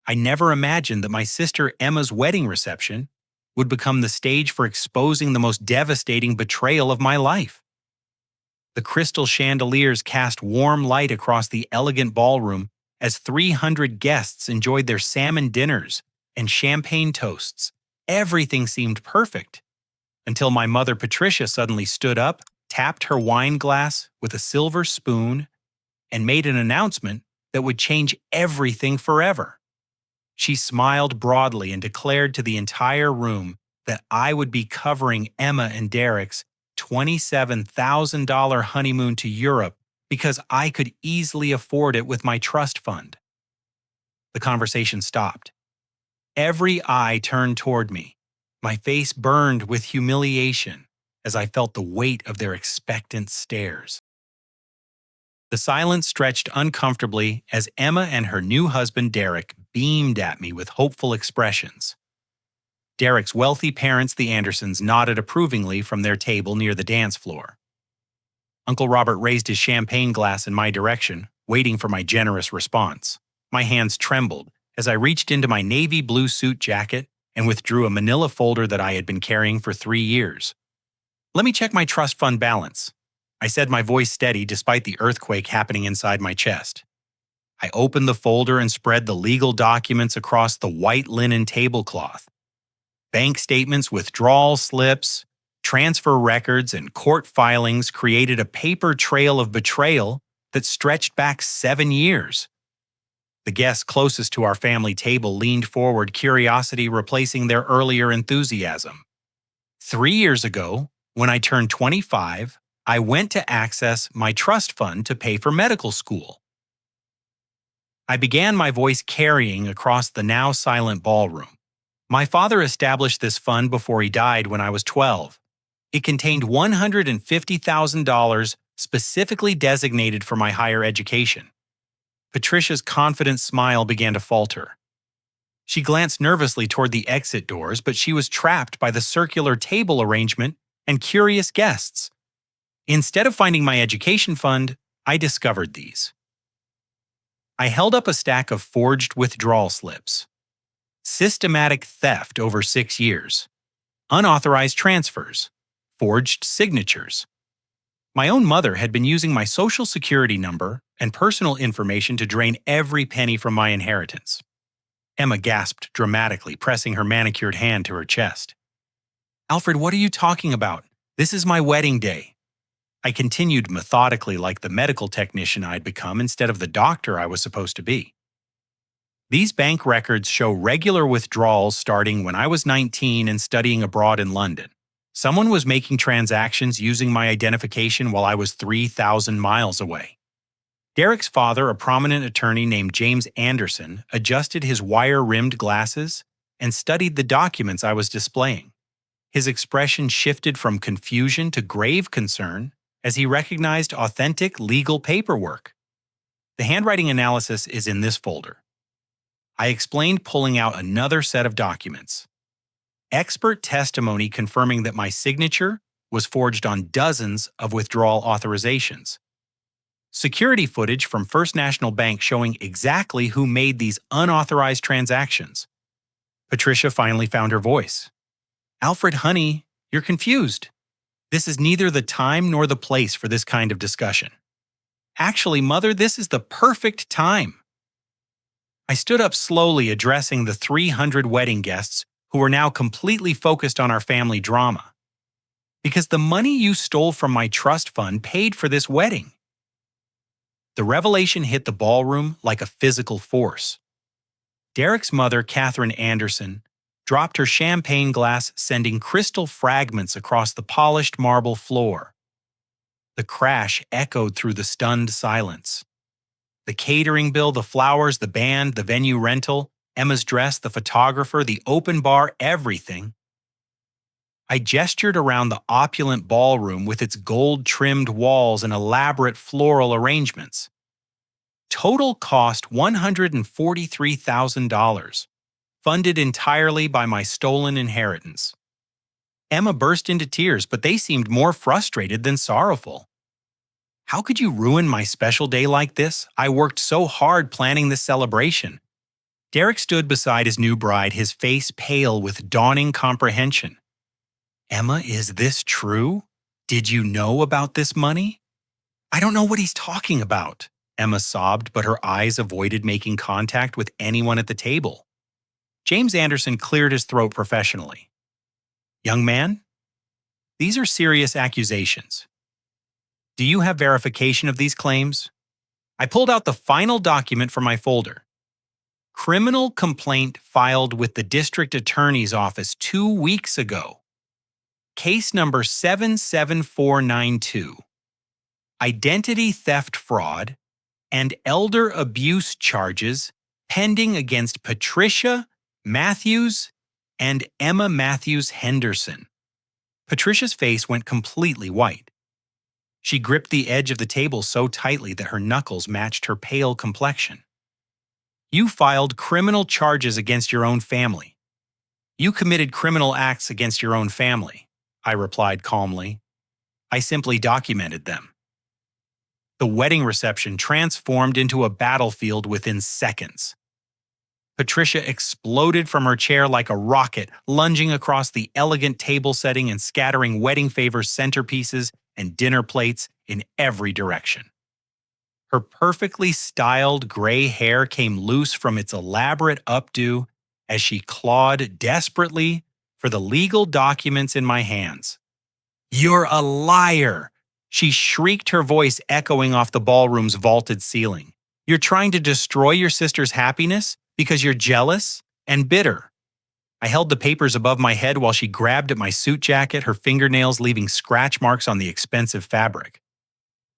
I never imagined that my sister Emma's wedding reception would become the stage for exposing the most devastating betrayal of my life. The crystal chandeliers cast warm light across the elegant ballroom as 300 guests enjoyed their salmon dinners and champagne toasts. Everything seemed perfect until my mother Patricia suddenly stood up, tapped her wine glass with a silver spoon, and made an announcement that would change everything forever. She smiled broadly and declared to the entire room that I would be covering Emma and Derek's $27,000 honeymoon to Europe because I could easily afford it with my trust fund. The conversation stopped. Every eye turned toward me. My face burned with humiliation as I felt the weight of their expectant stares. The silence stretched uncomfortably as Emma and her new husband Derek beamed at me with hopeful expressions. Derek's wealthy parents, the Andersons, nodded approvingly from their table near the dance floor. Uncle Robert raised his champagne glass in my direction, waiting for my generous response. My hands trembled as I reached into my navy blue suit jacket and withdrew a manila folder that I had been carrying for 3 years. "Let me check my trust fund balance," I said, my voice steady despite the earthquake happening inside my chest. I opened the folder and spread the legal documents across the white linen tablecloth. Bank statements, withdrawal slips, transfer records, and court filings created a paper trail of betrayal that stretched back 7 years. The guests closest to our family table leaned forward, curiosity replacing their earlier enthusiasm. 3 years ago, when I turned 25, I went to access my trust fund to pay for medical school. I began, my voice carrying across the now silent ballroom. My father established this fund before he died when I was 12. It contained $150,000 specifically designated for my higher education. Patricia's confident smile began to falter. She glanced nervously toward the exit doors, but she was trapped by the circular table arrangement and curious guests. Instead of finding my education fund, I discovered these. I held up a stack of forged withdrawal slips. Systematic theft over 6 years. Unauthorized transfers. Forged signatures. My own mother had been using my social security number and personal information to drain every penny from my inheritance. Emma gasped dramatically, pressing her manicured hand to her chest. "Alfred, what are you talking about? This is my wedding day." I continued methodically, like the medical technician I'd become instead of the doctor I was supposed to be. These bank records show regular withdrawals starting when I was 19 and studying abroad in London. Someone was making transactions using my identification while I was 3,000 miles away. Derek's father, a prominent attorney named James Anderson, adjusted his wire-rimmed glasses and studied the documents I was displaying. His expression shifted from confusion to grave concern as he recognized authentic legal paperwork. The handwriting analysis is in this folder. I explained, pulling out another set of documents. Expert testimony confirming that my signature was forged on dozens of withdrawal authorizations. Security footage from First National Bank showing exactly who made these unauthorized transactions. Patricia finally found her voice. "Alfred, honey, you're confused. This is neither the time nor the place for this kind of discussion." "Actually, Mother, this is the perfect time." I stood up slowly, addressing the 300 wedding guests who were now completely focused on our family drama. "Because the money you stole from my trust fund paid for this wedding." The revelation hit the ballroom like a physical force. Derek's mother, Catherine Anderson, dropped her champagne glass, sending crystal fragments across the polished marble floor. The crash echoed through the stunned silence. The catering bill, the flowers, the band, the venue rental, Emma's dress, the photographer, the open bar, everything. I gestured around the opulent ballroom with its gold-trimmed walls and elaborate floral arrangements. Total cost $143,000, funded entirely by my stolen inheritance. Emma burst into tears, but they seemed more frustrated than sorrowful. "How could you ruin my special day like this? I worked so hard planning this celebration." Derek stood beside his new bride, his face pale with dawning comprehension. Emma, is this true? Did you know about this money? I don't know what he's talking about, Emma sobbed, but her eyes avoided making contact with anyone at the table. James Anderson cleared his throat professionally. Young man, these are serious accusations. Do you have verification of these claims? I pulled out the final document from my folder. Criminal complaint filed with the district attorney's office 2 weeks ago. Case number 77492. Identity theft fraud and elder abuse charges pending against Patricia Matthews and Emma Matthews Henderson. Patricia's face went completely white. She gripped the edge of the table so tightly that her knuckles matched her pale complexion. You filed criminal charges against your own family. You committed criminal acts against your own family, I replied calmly. I simply documented them. The wedding reception transformed into a battlefield within seconds. Patricia exploded from her chair like a rocket, lunging across the elegant table setting and scattering wedding favor centerpieces and dinner plates in every direction. Her perfectly styled gray hair came loose from its elaborate updo as she clawed desperately for the legal documents in my hands. You're a liar! She shrieked, her voice echoing off the ballroom's vaulted ceiling. You're trying to destroy your sister's happiness because you're jealous and bitter. I held the papers above my head while she grabbed at my suit jacket, her fingernails leaving scratch marks on the expensive fabric.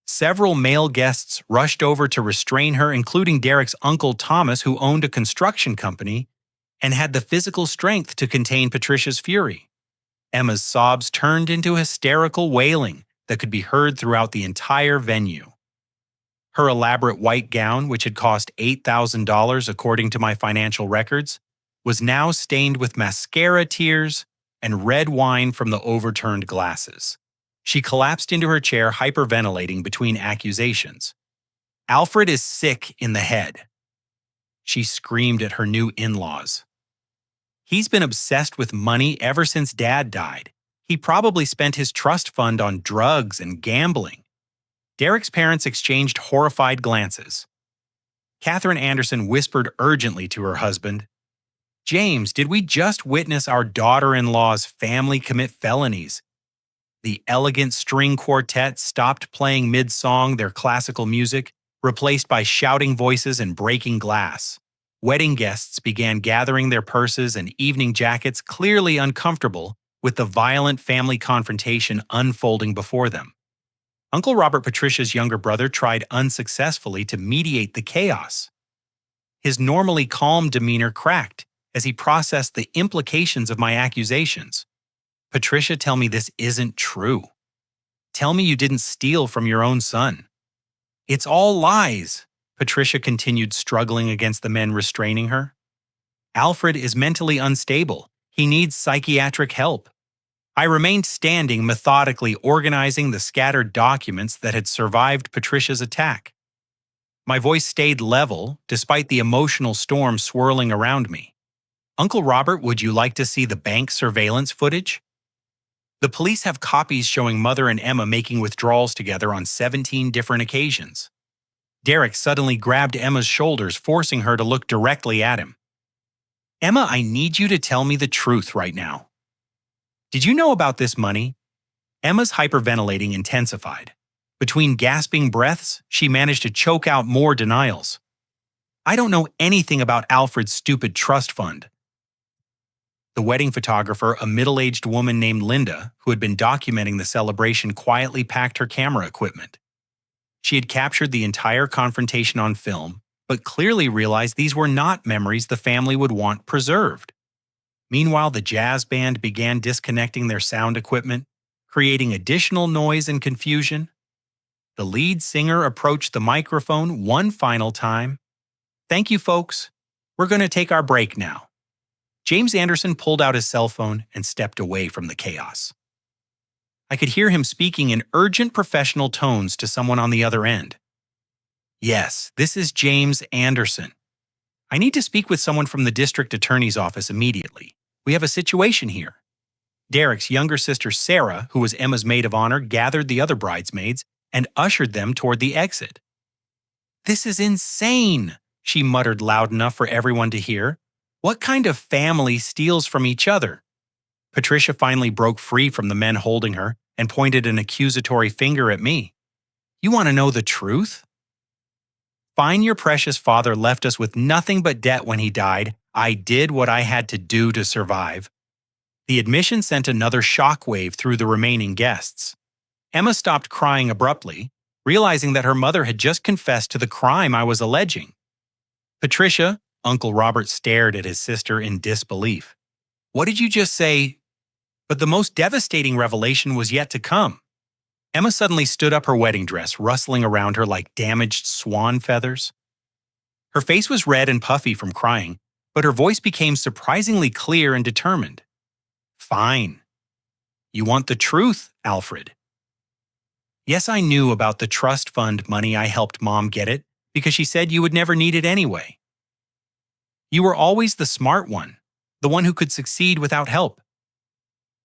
Several male guests rushed over to restrain her, including Derek's uncle Thomas, who owned a construction company and had the physical strength to contain Patricia's fury. Emma's sobs turned into hysterical wailing that could be heard throughout the entire venue. Her elaborate white gown, which had cost $8,000 according to my financial records, was now stained with mascara tears and red wine from the overturned glasses. She collapsed into her chair, hyperventilating between accusations. Alfred is sick in the head. She screamed at her new in-laws. He's been obsessed with money ever since Dad died. He probably spent his trust fund on drugs and gambling. Derek's parents exchanged horrified glances. Catherine Anderson whispered urgently to her husband, James, did we just witness our daughter-in-law's family commit felonies? The elegant string quartet stopped playing mid-song their classical music, replaced by shouting voices and breaking glass. Wedding guests began gathering their purses and evening jackets, clearly uncomfortable with the violent family confrontation unfolding before them. Uncle Robert, Patricia's younger brother, tried unsuccessfully to mediate the chaos. His normally calm demeanor cracked as he processed the implications of my accusations. Patricia, tell me this isn't true. Tell me you didn't steal from your own son. It's all lies, Patricia continued, struggling against the men restraining her. Alfred is mentally unstable. He needs psychiatric help. I remained standing, methodically organizing the scattered documents that had survived Patricia's attack. My voice stayed level, despite the emotional storm swirling around me. Uncle Robert, would you like to see the bank surveillance footage? The police have copies showing Mother and Emma making withdrawals together on 17 different occasions. Derek suddenly grabbed Emma's shoulders, forcing her to look directly at him. Emma, I need you to tell me the truth right now. Did you know about this money? Emma's hyperventilating intensified. Between gasping breaths, she managed to choke out more denials. I don't know anything about Alfred's stupid trust fund. The wedding photographer, a middle-aged woman named Linda, who had been documenting the celebration, quietly packed her camera equipment. She had captured the entire confrontation on film, but clearly realized these were not memories the family would want preserved. Meanwhile, the jazz band began disconnecting their sound equipment, creating additional noise and confusion. The lead singer approached the microphone one final time. Thank you, folks. We're going to take our break now. James Anderson pulled out his cell phone and stepped away from the chaos. I could hear him speaking in urgent professional tones to someone on the other end. Yes, this is James Anderson. I need to speak with someone from the district attorney's office immediately. We have a situation here. Derek's younger sister Sarah, who was Emma's maid of honor, gathered the other bridesmaids and ushered them toward the exit. "This is insane," she muttered loud enough for everyone to hear. "What kind of family steals from each other?" Patricia finally broke free from the men holding her and pointed an accusatory finger at me. "You want to know the truth? Fine, your precious father left us with nothing but debt when he died. I did what I had to do to survive." The admission sent another shockwave through the remaining guests. Emma stopped crying abruptly, realizing that her mother had just confessed to the crime I was alleging. "Patricia," Uncle Robert stared at his sister in disbelief. "What did you just say?" But the most devastating revelation was yet to come. Emma suddenly stood up, her wedding dress rustling around her like damaged swan feathers. Her face was red and puffy from crying, but her voice became surprisingly clear and determined. "Fine. You want the truth, Alfred?" "Yes, I knew about the trust fund money. I helped Mom get it because she said you would never need it anyway. You were always the smart one, the one who could succeed without help.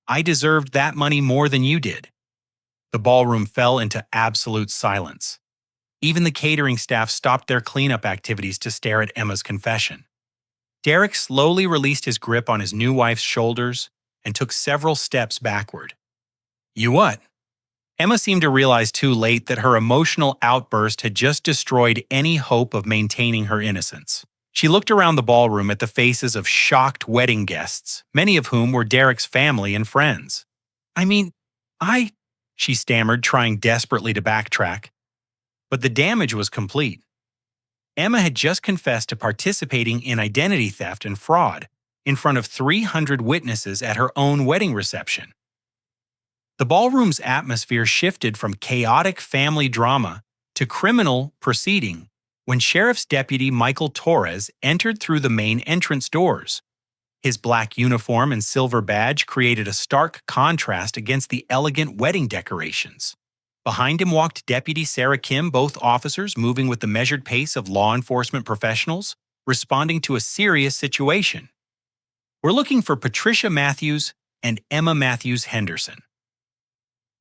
I deserved that money more than you did." The ballroom fell into absolute silence. Even the catering staff stopped their cleanup activities to stare at Emma's confession. Derek slowly released his grip on his new wife's shoulders and took several steps backward. "You what?" Emma seemed to realize too late that her emotional outburst had just destroyed any hope of maintaining her innocence. She looked around the ballroom at the faces of shocked wedding guests, many of whom were Derek's family and friends. She stammered, trying desperately to backtrack. But the damage was complete. Emma had just confessed to participating in identity theft and fraud in front of 300 witnesses at her own wedding reception. The ballroom's atmosphere shifted from chaotic family drama to criminal proceeding when Sheriff's Deputy Michael Torres entered through the main entrance doors. His black uniform and silver badge created a stark contrast against the elegant wedding decorations. Behind him walked Deputy Sarah Kim, both officers moving with the measured pace of law enforcement professionals, responding to a serious situation. "We're looking for Patricia Matthews and Emma Matthews Henderson."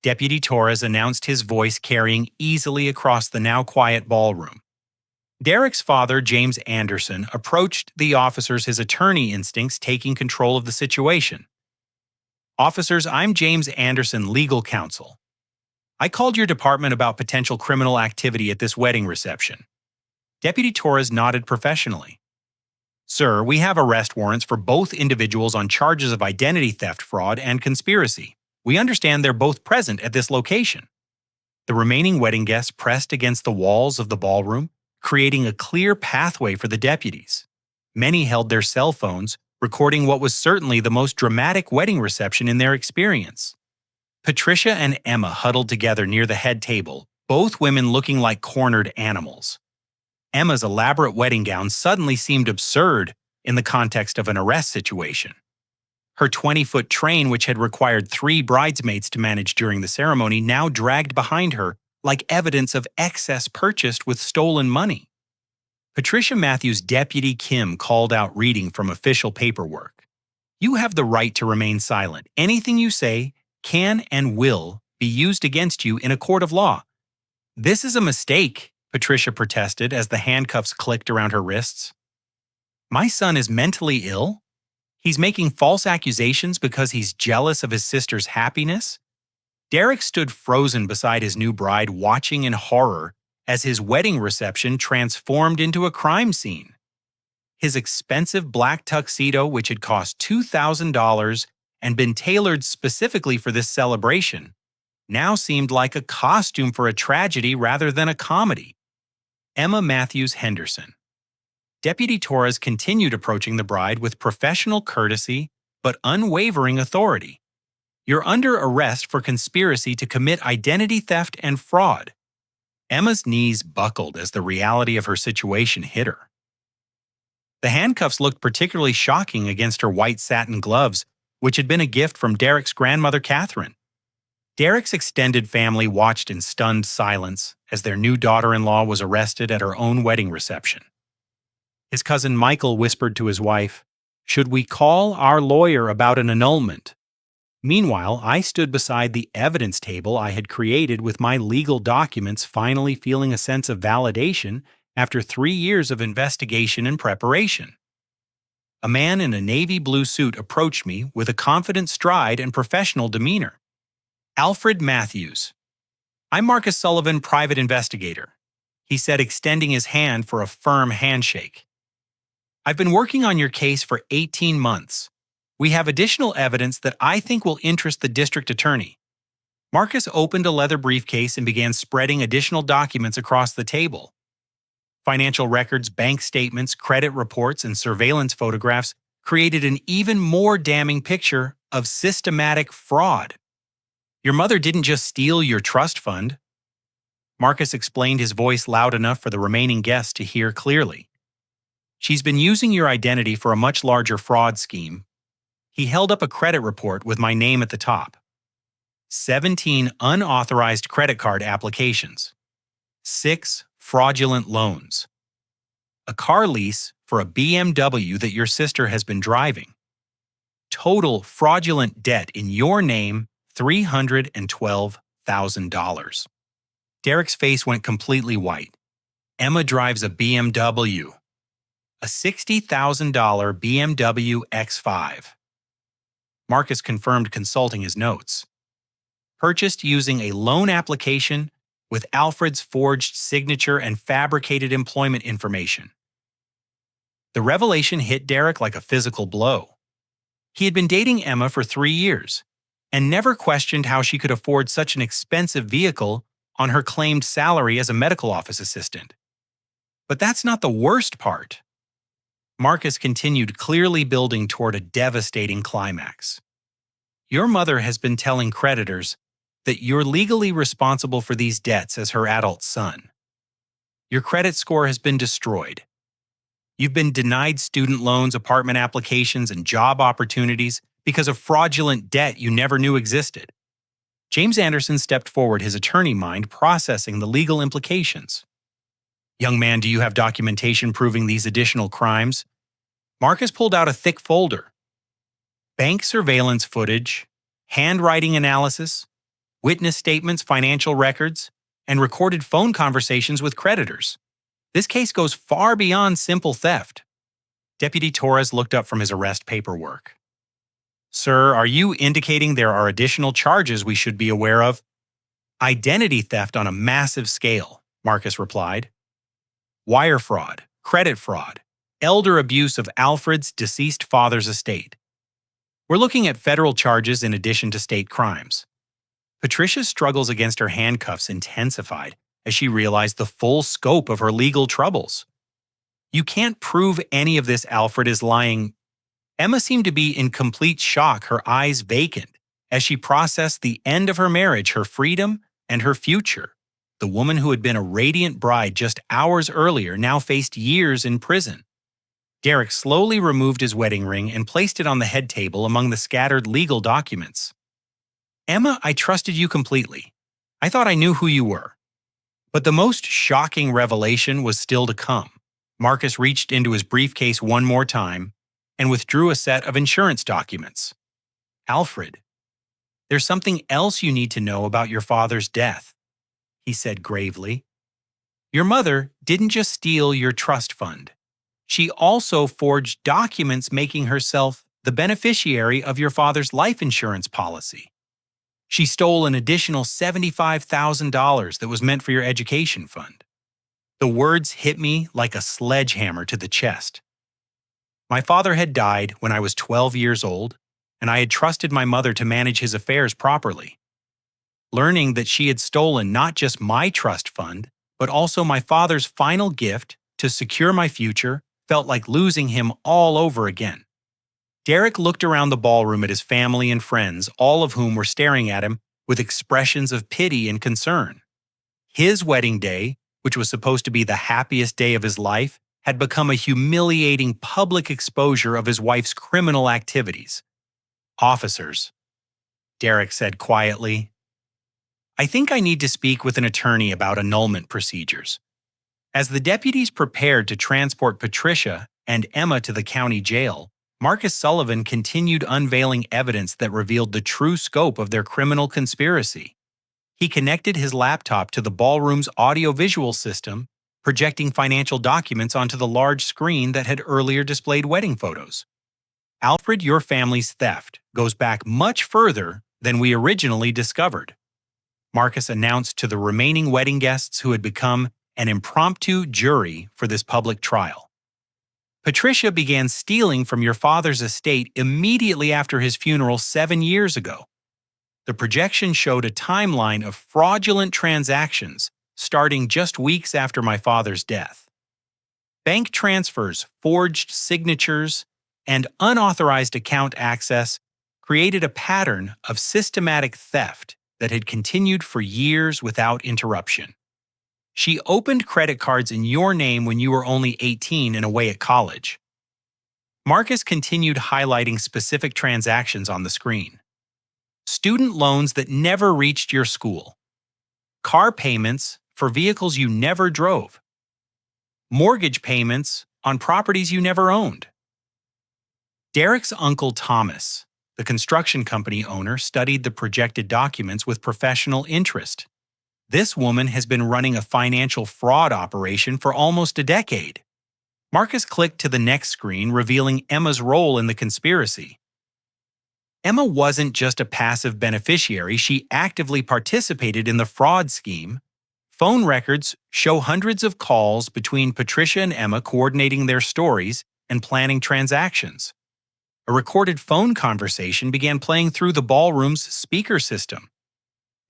Deputy Torres announced, his voice carrying easily across the now quiet ballroom. Derek's father, James Anderson, approached the officers, his attorney instincts taking control of the situation. "Officers, I'm James Anderson, legal counsel. I called your department about potential criminal activity at this wedding reception." Deputy Torres nodded professionally. "Sir, we have arrest warrants for both individuals on charges of identity theft, fraud, and conspiracy. We understand they're both present at this location." The remaining wedding guests pressed against the walls of the ballroom, creating a clear pathway for the deputies. Many held their cell phones, recording what was certainly the most dramatic wedding reception in their experience. Patricia and Emma huddled together near the head table, both women looking like cornered animals. Emma's elaborate wedding gown suddenly seemed absurd in the context of an arrest situation. Her 20-foot train, which had required 3 bridesmaids to manage during the ceremony, now dragged behind her like evidence of excess purchased with stolen money. Patricia Matthews' Deputy Kim called out, reading from official paperwork. "You have the right to remain silent. Anything you say can and will be used against you in a court of law." "This is a mistake," Patricia protested as the handcuffs clicked around her wrists. "My son is mentally ill? He's making false accusations because he's jealous of his sister's happiness?" Derek stood frozen beside his new bride, watching in horror as his wedding reception transformed into a crime scene. His expensive black tuxedo, which had cost $2,000 and been tailored specifically for this celebration, now seemed like a costume for a tragedy rather than a comedy. Emma Matthews Henderson. Deputy Torres continued approaching the bride with professional courtesy but unwavering authority. "You're under arrest for conspiracy to commit identity theft and fraud." Emma's knees buckled as the reality of her situation hit her. The handcuffs looked particularly shocking against her white satin gloves, which had been a gift from Derek's grandmother, Catherine. Derek's extended family watched in stunned silence as their new daughter-in-law was arrested at her own wedding reception. His cousin Michael whispered to his wife, "Should we call our lawyer about an annulment?" Meanwhile, I stood beside the evidence table I had created with my legal documents, finally feeling a sense of validation after 3 years of investigation and preparation. A man in a navy blue suit approached me with a confident stride and professional demeanor. "Alfred Matthews. I'm Marcus Sullivan, private investigator," he said, extending his hand for a firm handshake. "I've been working on your case for 18 months. We have additional evidence that I think will interest the district attorney." Marcus opened a leather briefcase and began spreading additional documents across the table. Financial records, bank statements, credit reports, and surveillance photographs created an even more damning picture of systematic fraud. "Your mother didn't just steal your trust fund," Marcus explained, his voice loud enough for the remaining guests to hear clearly. "She's been using your identity for a much larger fraud scheme." He held up a credit report with my name at the top. 17 unauthorized credit card applications. 6 fraudulent loans. A car lease for a BMW that your sister has been driving. Total fraudulent debt in your name, $312,000. Derek's face went completely white. "Emma drives a BMW. A $60,000 BMW X5. Marcus confirmed, consulting his notes. "Purchased using a loan application with Alfred's forged signature and fabricated employment information." The revelation hit Derek like a physical blow. He had been dating Emma for 3 years and never questioned how she could afford such an expensive vehicle on her claimed salary as a medical office assistant. But that's not the worst part. Marcus continued, clearly building toward a devastating climax. "Your mother has been telling creditors that you're legally responsible for these debts as her adult son. Your credit score has been destroyed. You've been denied student loans, apartment applications, and job opportunities because of fraudulent debt you never knew existed." James Anderson stepped forward, his attorney mind processing the legal implications. "Young man, do you have documentation proving these additional crimes?" Marcus pulled out a thick folder. Bank surveillance footage, handwriting analysis, witness statements, financial records, and recorded phone conversations with creditors. This case goes far beyond simple theft. Deputy Torres looked up from his arrest paperwork. "Sir, are you indicating there are additional charges we should be aware of?" "Identity theft on a massive scale," Marcus replied. "Wire fraud, credit fraud, elder abuse of Alfred's deceased father's estate. We're looking at federal charges in addition to state crimes." Patricia's struggles against her handcuffs intensified as she realized the full scope of her legal troubles. "You can't prove any of this. Alfred is lying." Emma seemed to be in complete shock, her eyes vacant, as she processed the end of her marriage, her freedom, and her future. The woman who had been a radiant bride just hours earlier now faced years in prison. Derek slowly removed his wedding ring and placed it on the head table among the scattered legal documents. "Emma, I trusted you completely. I thought I knew who you were." But the most shocking revelation was still to come. Marcus reached into his briefcase one more time and withdrew a set of insurance documents. "Alfred, there's something else you need to know about your father's death," he said gravely. "Your mother didn't just steal your trust fund. She also forged documents making herself the beneficiary of your father's life insurance policy. She stole an additional $75,000 that was meant for your education fund." The words hit me like a sledgehammer to the chest. My father had died when I was 12 years old, and I had trusted my mother to manage his affairs properly. Learning that she had stolen not just my trust fund, but also my father's final gift to secure my future felt like losing him all over again. Derek looked around the ballroom at his family and friends, all of whom were staring at him with expressions of pity and concern. His wedding day, which was supposed to be the happiest day of his life, had become a humiliating public exposure of his wife's criminal activities. "Officers," Derek said quietly, "I think I need to speak with an attorney about annulment procedures. As the deputies prepared to transport Patricia and Emma to the county jail, Marcus Sullivan continued unveiling evidence that revealed the true scope of their criminal conspiracy. He connected his laptop to the ballroom's audiovisual system, projecting financial documents onto the large screen that had earlier displayed wedding photos. Alfred, your family's theft goes back much further than we originally discovered, Marcus announced to the remaining wedding guests who had become an impromptu jury for this public trial. Patricia began stealing from your father's estate immediately after his funeral 7 years ago. The projection showed a timeline of fraudulent transactions starting just weeks after my father's death. Bank transfers, forged signatures, and unauthorized account access created a pattern of systematic theft that had continued for years without interruption. She opened credit cards in your name when you were only 18 and away at college. Marcus continued highlighting specific transactions on the screen. Student loans that never reached your school. Car payments for vehicles you never drove. Mortgage payments on properties you never owned. Derek's uncle Thomas, the construction company owner, studied the projected documents with professional interest. This woman has been running a financial fraud operation for almost a decade. Marcus clicked to the next screen, revealing Emma's role in the conspiracy. Emma wasn't just a passive beneficiary, she actively participated in the fraud scheme. Phone records show hundreds of calls between Patricia and Emma coordinating their stories and planning transactions. A recorded phone conversation began playing through the ballroom's speaker system.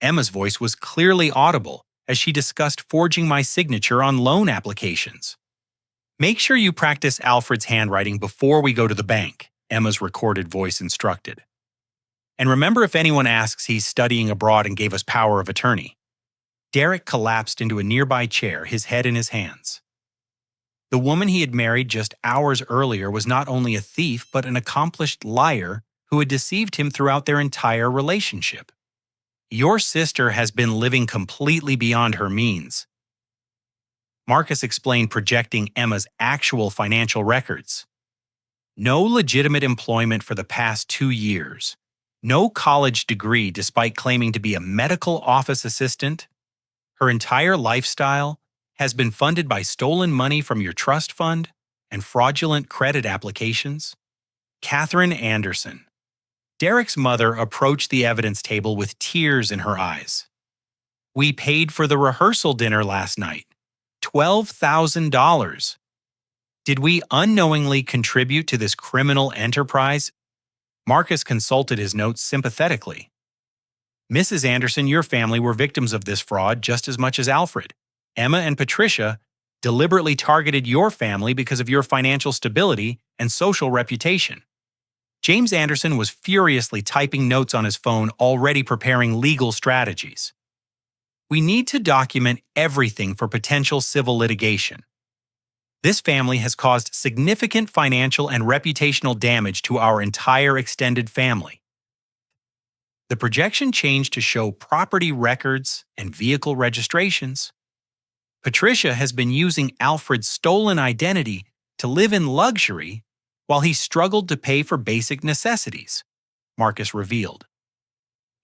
Emma's voice was clearly audible as she discussed forging my signature on loan applications. Make sure you practice Alfred's handwriting before we go to the bank, Emma's recorded voice instructed. And remember, if anyone asks, he's studying abroad and gave us power of attorney. Derek collapsed into a nearby chair, his head in his hands. The woman he had married just hours earlier was not only a thief but an accomplished liar who had deceived him throughout their entire relationship. Your sister has been living completely beyond her means. Marcus explained, projecting Emma's actual financial records. No legitimate employment for the past 2 years. No college degree despite claiming to be a medical office assistant. Her entire lifestyle has been funded by stolen money from your trust fund and fraudulent credit applications. Catherine Anderson. Derek's mother approached the evidence table with tears in her eyes. We paid for the rehearsal dinner last night. $12,000. Did we unknowingly contribute to this criminal enterprise? Marcus consulted his notes sympathetically. Mrs. Anderson, your family were victims of this fraud just as much as Alfred. Emma and Patricia deliberately targeted your family because of your financial stability and social reputation. James Anderson was furiously typing notes on his phone, already preparing legal strategies. We need to document everything for potential civil litigation. This family has caused significant financial and reputational damage to our entire extended family. The projection changed to show property records and vehicle registrations. Patricia has been using Alfred's stolen identity to live in luxury while he struggled to pay for basic necessities, Marcus revealed.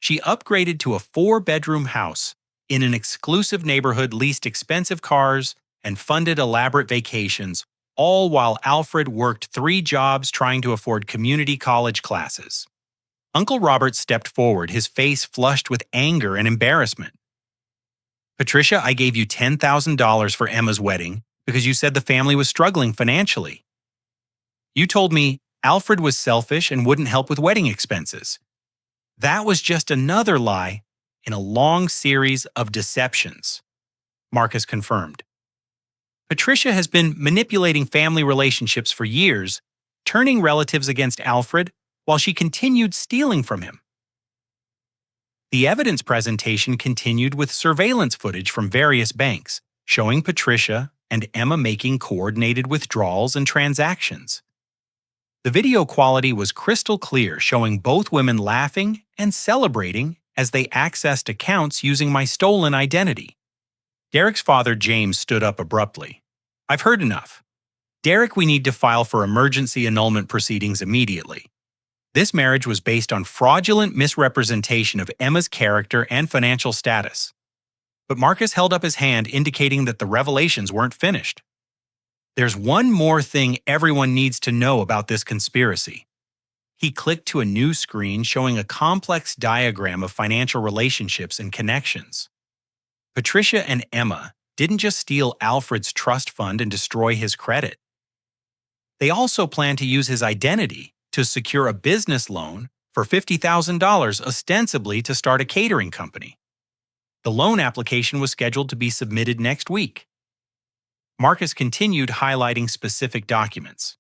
She upgraded to a 4-bedroom house in an exclusive neighborhood, leased expensive cars, and funded elaborate vacations, all while Alfred worked 3 jobs trying to afford community college classes. Uncle Robert stepped forward, his face flushed with anger and embarrassment. Patricia, I gave you $10,000 for Emma's wedding because you said the family was struggling financially. You told me Alfred was selfish and wouldn't help with wedding expenses. That was just another lie in a long series of deceptions, Marcus confirmed. Patricia has been manipulating family relationships for years, turning relatives against Alfred while she continued stealing from him. The evidence presentation continued with surveillance footage from various banks, showing Patricia and Emma making coordinated withdrawals and transactions. The video quality was crystal clear, showing both women laughing and celebrating as they accessed accounts using my stolen identity. Derek's father, James, stood up abruptly. I've heard enough. Derek, we need to file for emergency annulment proceedings immediately. This marriage was based on fraudulent misrepresentation of Emma's character and financial status. But Marcus held up his hand, indicating that the revelations weren't finished. There's one more thing everyone needs to know about this conspiracy. He clicked to a new screen showing a complex diagram of financial relationships and connections. Patricia and Emma didn't just steal Alfred's trust fund and destroy his credit. They also planned to use his identity to secure a business loan for $50,000 ostensibly to start a catering company. The loan application was scheduled to be submitted next week. Marcus continued highlighting specific documents.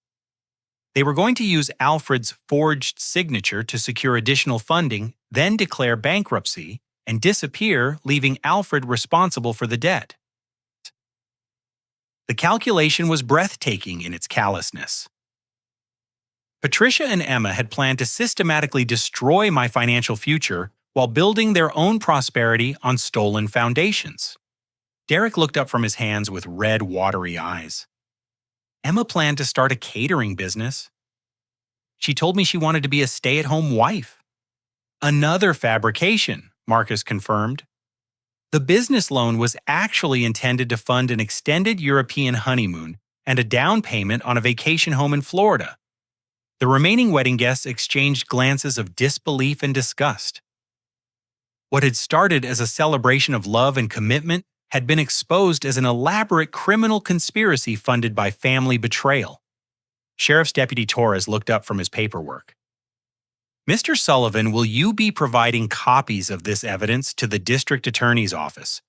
They were going to use Alfred's forged signature to secure additional funding, then declare bankruptcy, and disappear, leaving Alfred responsible for the debt. The calculation was breathtaking in its callousness. Patricia and Emma had planned to systematically destroy my financial future while building their own prosperity on stolen foundations. Derek looked up from his hands with red, watery eyes. Emma planned to start a catering business. She told me she wanted to be a stay-at-home wife. Another fabrication, Marcus confirmed. The business loan was actually intended to fund an extended European honeymoon and a down payment on a vacation home in Florida. The remaining wedding guests exchanged glances of disbelief and disgust. What had started as a celebration of love and commitment had been exposed as an elaborate criminal conspiracy funded by family betrayal. Sheriff's Deputy Torres looked up from his paperwork. Mr. Sullivan, will you be providing copies of this evidence to the district attorney's office?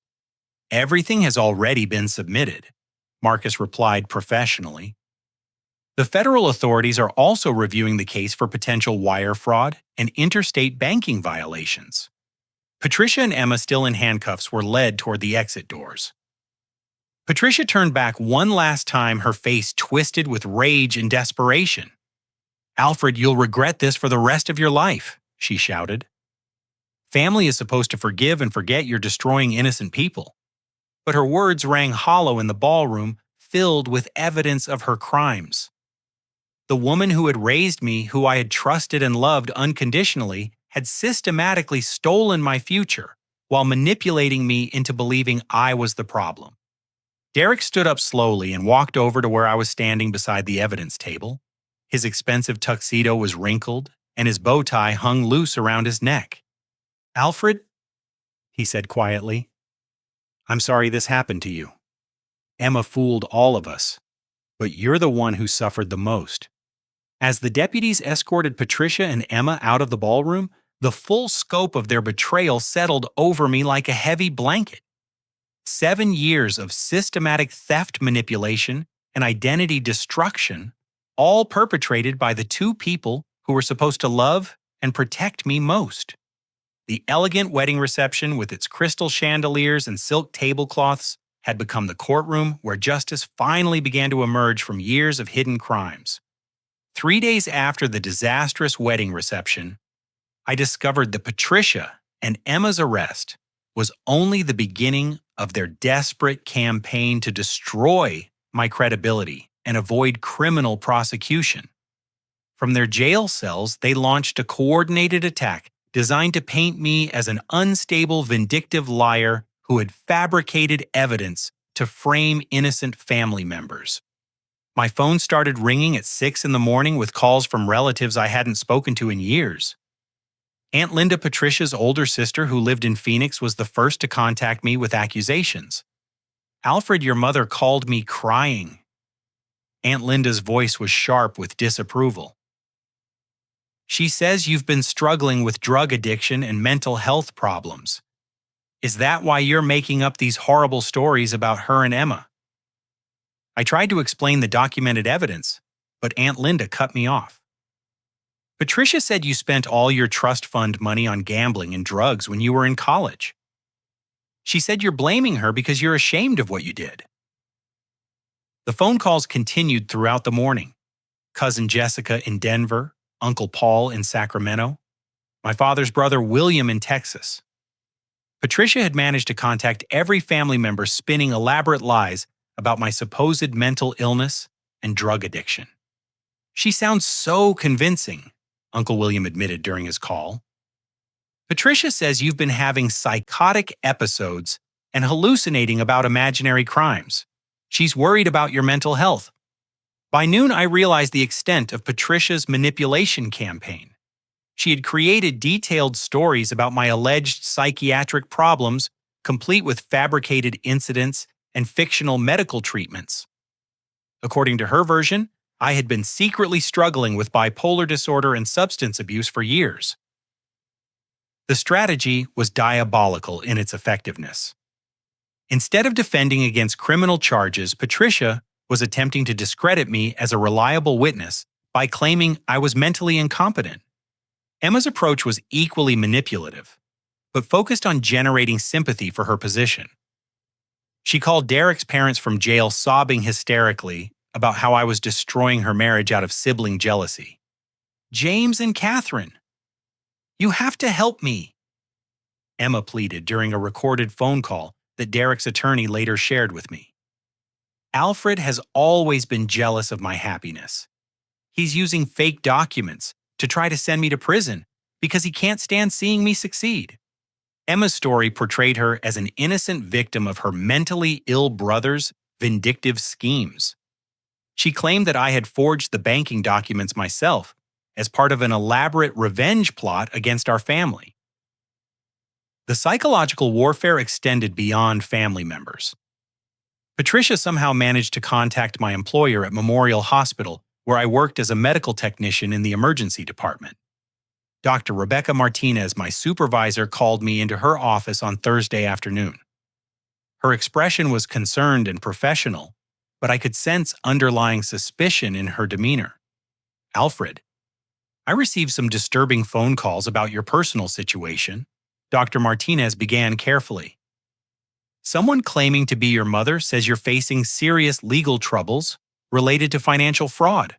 Everything has already been submitted, Marcus replied professionally. The federal authorities are also reviewing the case for potential wire fraud and interstate banking violations. Patricia and Emma, still in handcuffs, were led toward the exit doors. Patricia turned back one last time, her face twisted with rage and desperation. Alfred, you'll regret this for the rest of your life, she shouted. Family is supposed to forgive and forget you're destroying innocent people. But her words rang hollow in the ballroom, filled with evidence of her crimes. The woman who had raised me, who I had trusted and loved unconditionally, had systematically stolen my future while manipulating me into believing I was the problem. Derek stood up slowly and walked over to where I was standing beside the evidence table. His expensive tuxedo was wrinkled, and his bow tie hung loose around his neck. Alfred, he said quietly, I'm sorry this happened to you. Emma fooled all of us, but you're the one who suffered the most. As the deputies escorted Patricia and Emma out of the ballroom, the full scope of their betrayal settled over me like a heavy blanket. 7 years of systematic theft manipulation and identity destruction, all perpetrated by the two people who were supposed to love and protect me most. The elegant wedding reception with its crystal chandeliers and silk tablecloths had become the courtroom where justice finally began to emerge from years of hidden crimes. 3 days after the disastrous wedding reception, I discovered that Patricia and Emma's arrest was only the beginning of their desperate campaign to destroy my credibility and avoid criminal prosecution. From their jail cells, they launched a coordinated attack designed to paint me as an unstable, vindictive liar who had fabricated evidence to frame innocent family members. My phone started ringing at 6 in the morning with calls from relatives I hadn't spoken to in years. Aunt Linda, Patricia's older sister who lived in Phoenix, was the first to contact me with accusations. Alfred, your mother called me crying. Aunt Linda's voice was sharp with disapproval. She says you've been struggling with drug addiction and mental health problems. Is that why you're making up these horrible stories about her and Emma? I tried to explain the documented evidence, but Aunt Linda cut me off. Patricia said you spent all your trust fund money on gambling and drugs when you were in college. She said you're blaming her because you're ashamed of what you did. The phone calls continued throughout the morning. Cousin Jessica in Denver, Uncle Paul in Sacramento, my father's brother William in Texas. Patricia had managed to contact every family member spinning elaborate lies about my supposed mental illness and drug addiction. She sounds so convincing, Uncle William admitted during his call. Patricia says you've been having psychotic episodes and hallucinating about imaginary crimes. She's worried about your mental health. By noon, I realized the extent of Patricia's manipulation campaign. She had created detailed stories about my alleged psychiatric problems, complete with fabricated incidents and fictional medical treatments. According to her version, I had been secretly struggling with bipolar disorder and substance abuse for years. The strategy was diabolical in its effectiveness. Instead of defending against criminal charges, Patricia was attempting to discredit me as a reliable witness by claiming I was mentally incompetent. Emma's approach was equally manipulative, but focused on generating sympathy for her position. She called Derek's parents from jail sobbing hysterically about how I was destroying her marriage out of sibling jealousy. "James and Catherine, you have to help me," Emma pleaded during a recorded phone call that Derek's attorney later shared with me. "Alfred has always been jealous of my happiness. He's using fake documents to try to send me to prison because he can't stand seeing me succeed." Emma's story portrayed her as an innocent victim of her mentally ill brother's vindictive schemes. She claimed that I had forged the banking documents myself as part of an elaborate revenge plot against our family. The psychological warfare extended beyond family members. Patricia somehow managed to contact my employer at Memorial Hospital, where I worked as a medical technician in the emergency department. Dr. Rebecca Martinez, my supervisor, called me into her office on Thursday afternoon. Her expression was concerned and professional, but I could sense underlying suspicion in her demeanor. "Alfred, I received some disturbing phone calls about your personal situation," Dr. Martinez began carefully. "Someone claiming to be your mother says you're facing serious legal troubles related to financial fraud."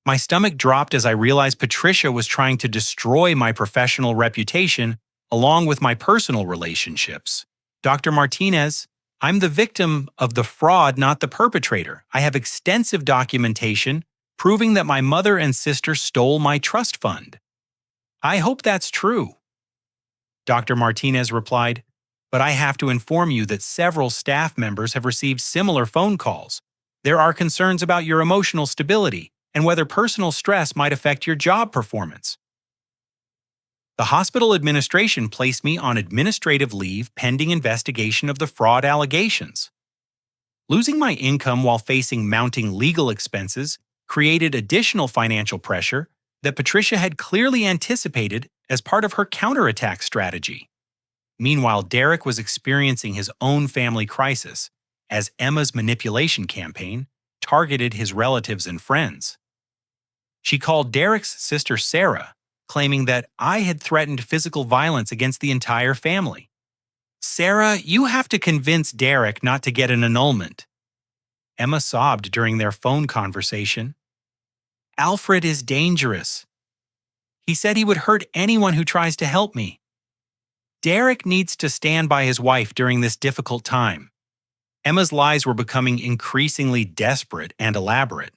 My stomach dropped as I realized Patricia was trying to destroy my professional reputation along with my personal relationships. "Dr. Martinez, I'm the victim of the fraud, not the perpetrator. I have extensive documentation proving that my mother and sister stole my trust fund." "I hope that's true," Dr. Martinez replied, "but I have to inform you that several staff members have received similar phone calls. There are concerns about your emotional stability and whether personal stress might affect your job performance." The hospital administration placed me on administrative leave pending investigation of the fraud allegations. Losing my income while facing mounting legal expenses created additional financial pressure that Patricia had clearly anticipated as part of her counterattack strategy. Meanwhile, Derek was experiencing his own family crisis as Emma's manipulation campaign targeted his relatives and friends. She called Derek's sister Sarah, claiming that I had threatened physical violence against the entire family. "Sarah, you have to convince Derek not to get an annulment," Emma sobbed during their phone conversation. "Alfred is dangerous. He said he would hurt anyone who tries to help me. Derek needs to stand by his wife during this difficult time." Emma's lies were becoming increasingly desperate and elaborate.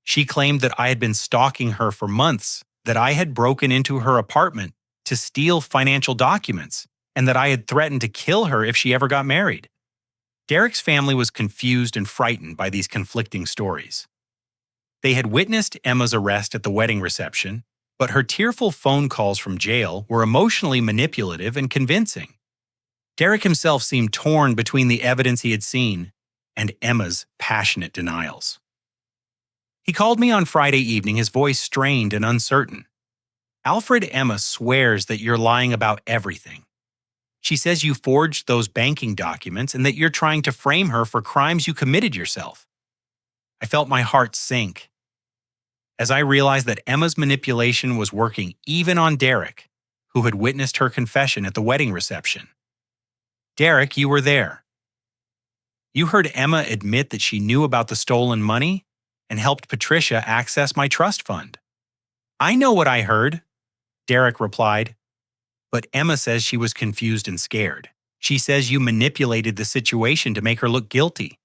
She claimed that I had been stalking her for months, that I had broken into her apartment to steal financial documents, and that I had threatened to kill her if she ever got married. Derek's family was confused and frightened by these conflicting stories. They had witnessed Emma's arrest at the wedding reception, but her tearful phone calls from jail were emotionally manipulative and convincing. Derek himself seemed torn between the evidence he had seen and Emma's passionate denials. He called me on Friday evening, his voice strained and uncertain. "Alfred, Emma swears that you're lying about everything. She says you forged those banking documents and that you're trying to frame her for crimes you committed yourself." I felt my heart sink as I realized that Emma's manipulation was working even on Derek, who had witnessed her confession at the wedding reception. "Derek, you were there. You heard Emma admit that she knew about the stolen money and helped Patricia access my trust fund." "I know what I heard," Derek replied, but Emma says she was confused and scared. She says you manipulated the situation to make her look guilty.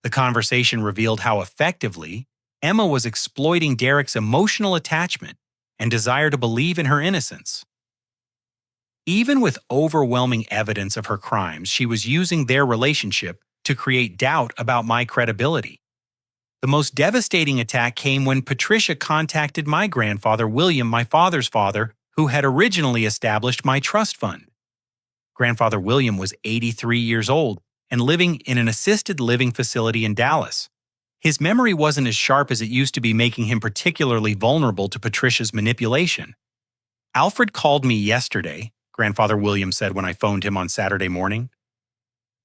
The conversation revealed how effectively Emma was exploiting Derek's emotional attachment and desire to believe in her innocence. Even with overwhelming evidence of her crimes, she was using their relationship to create doubt about my credibility. The most devastating attack came when Patricia contacted my grandfather, William, my father's father, who had originally established my trust fund. Grandfather William was 83 years old and living in an assisted living facility in Dallas. His memory wasn't as sharp as it used to be, making him particularly vulnerable to Patricia's manipulation. "Alfred called me yesterday," Grandfather William said when I phoned him on Saturday morning.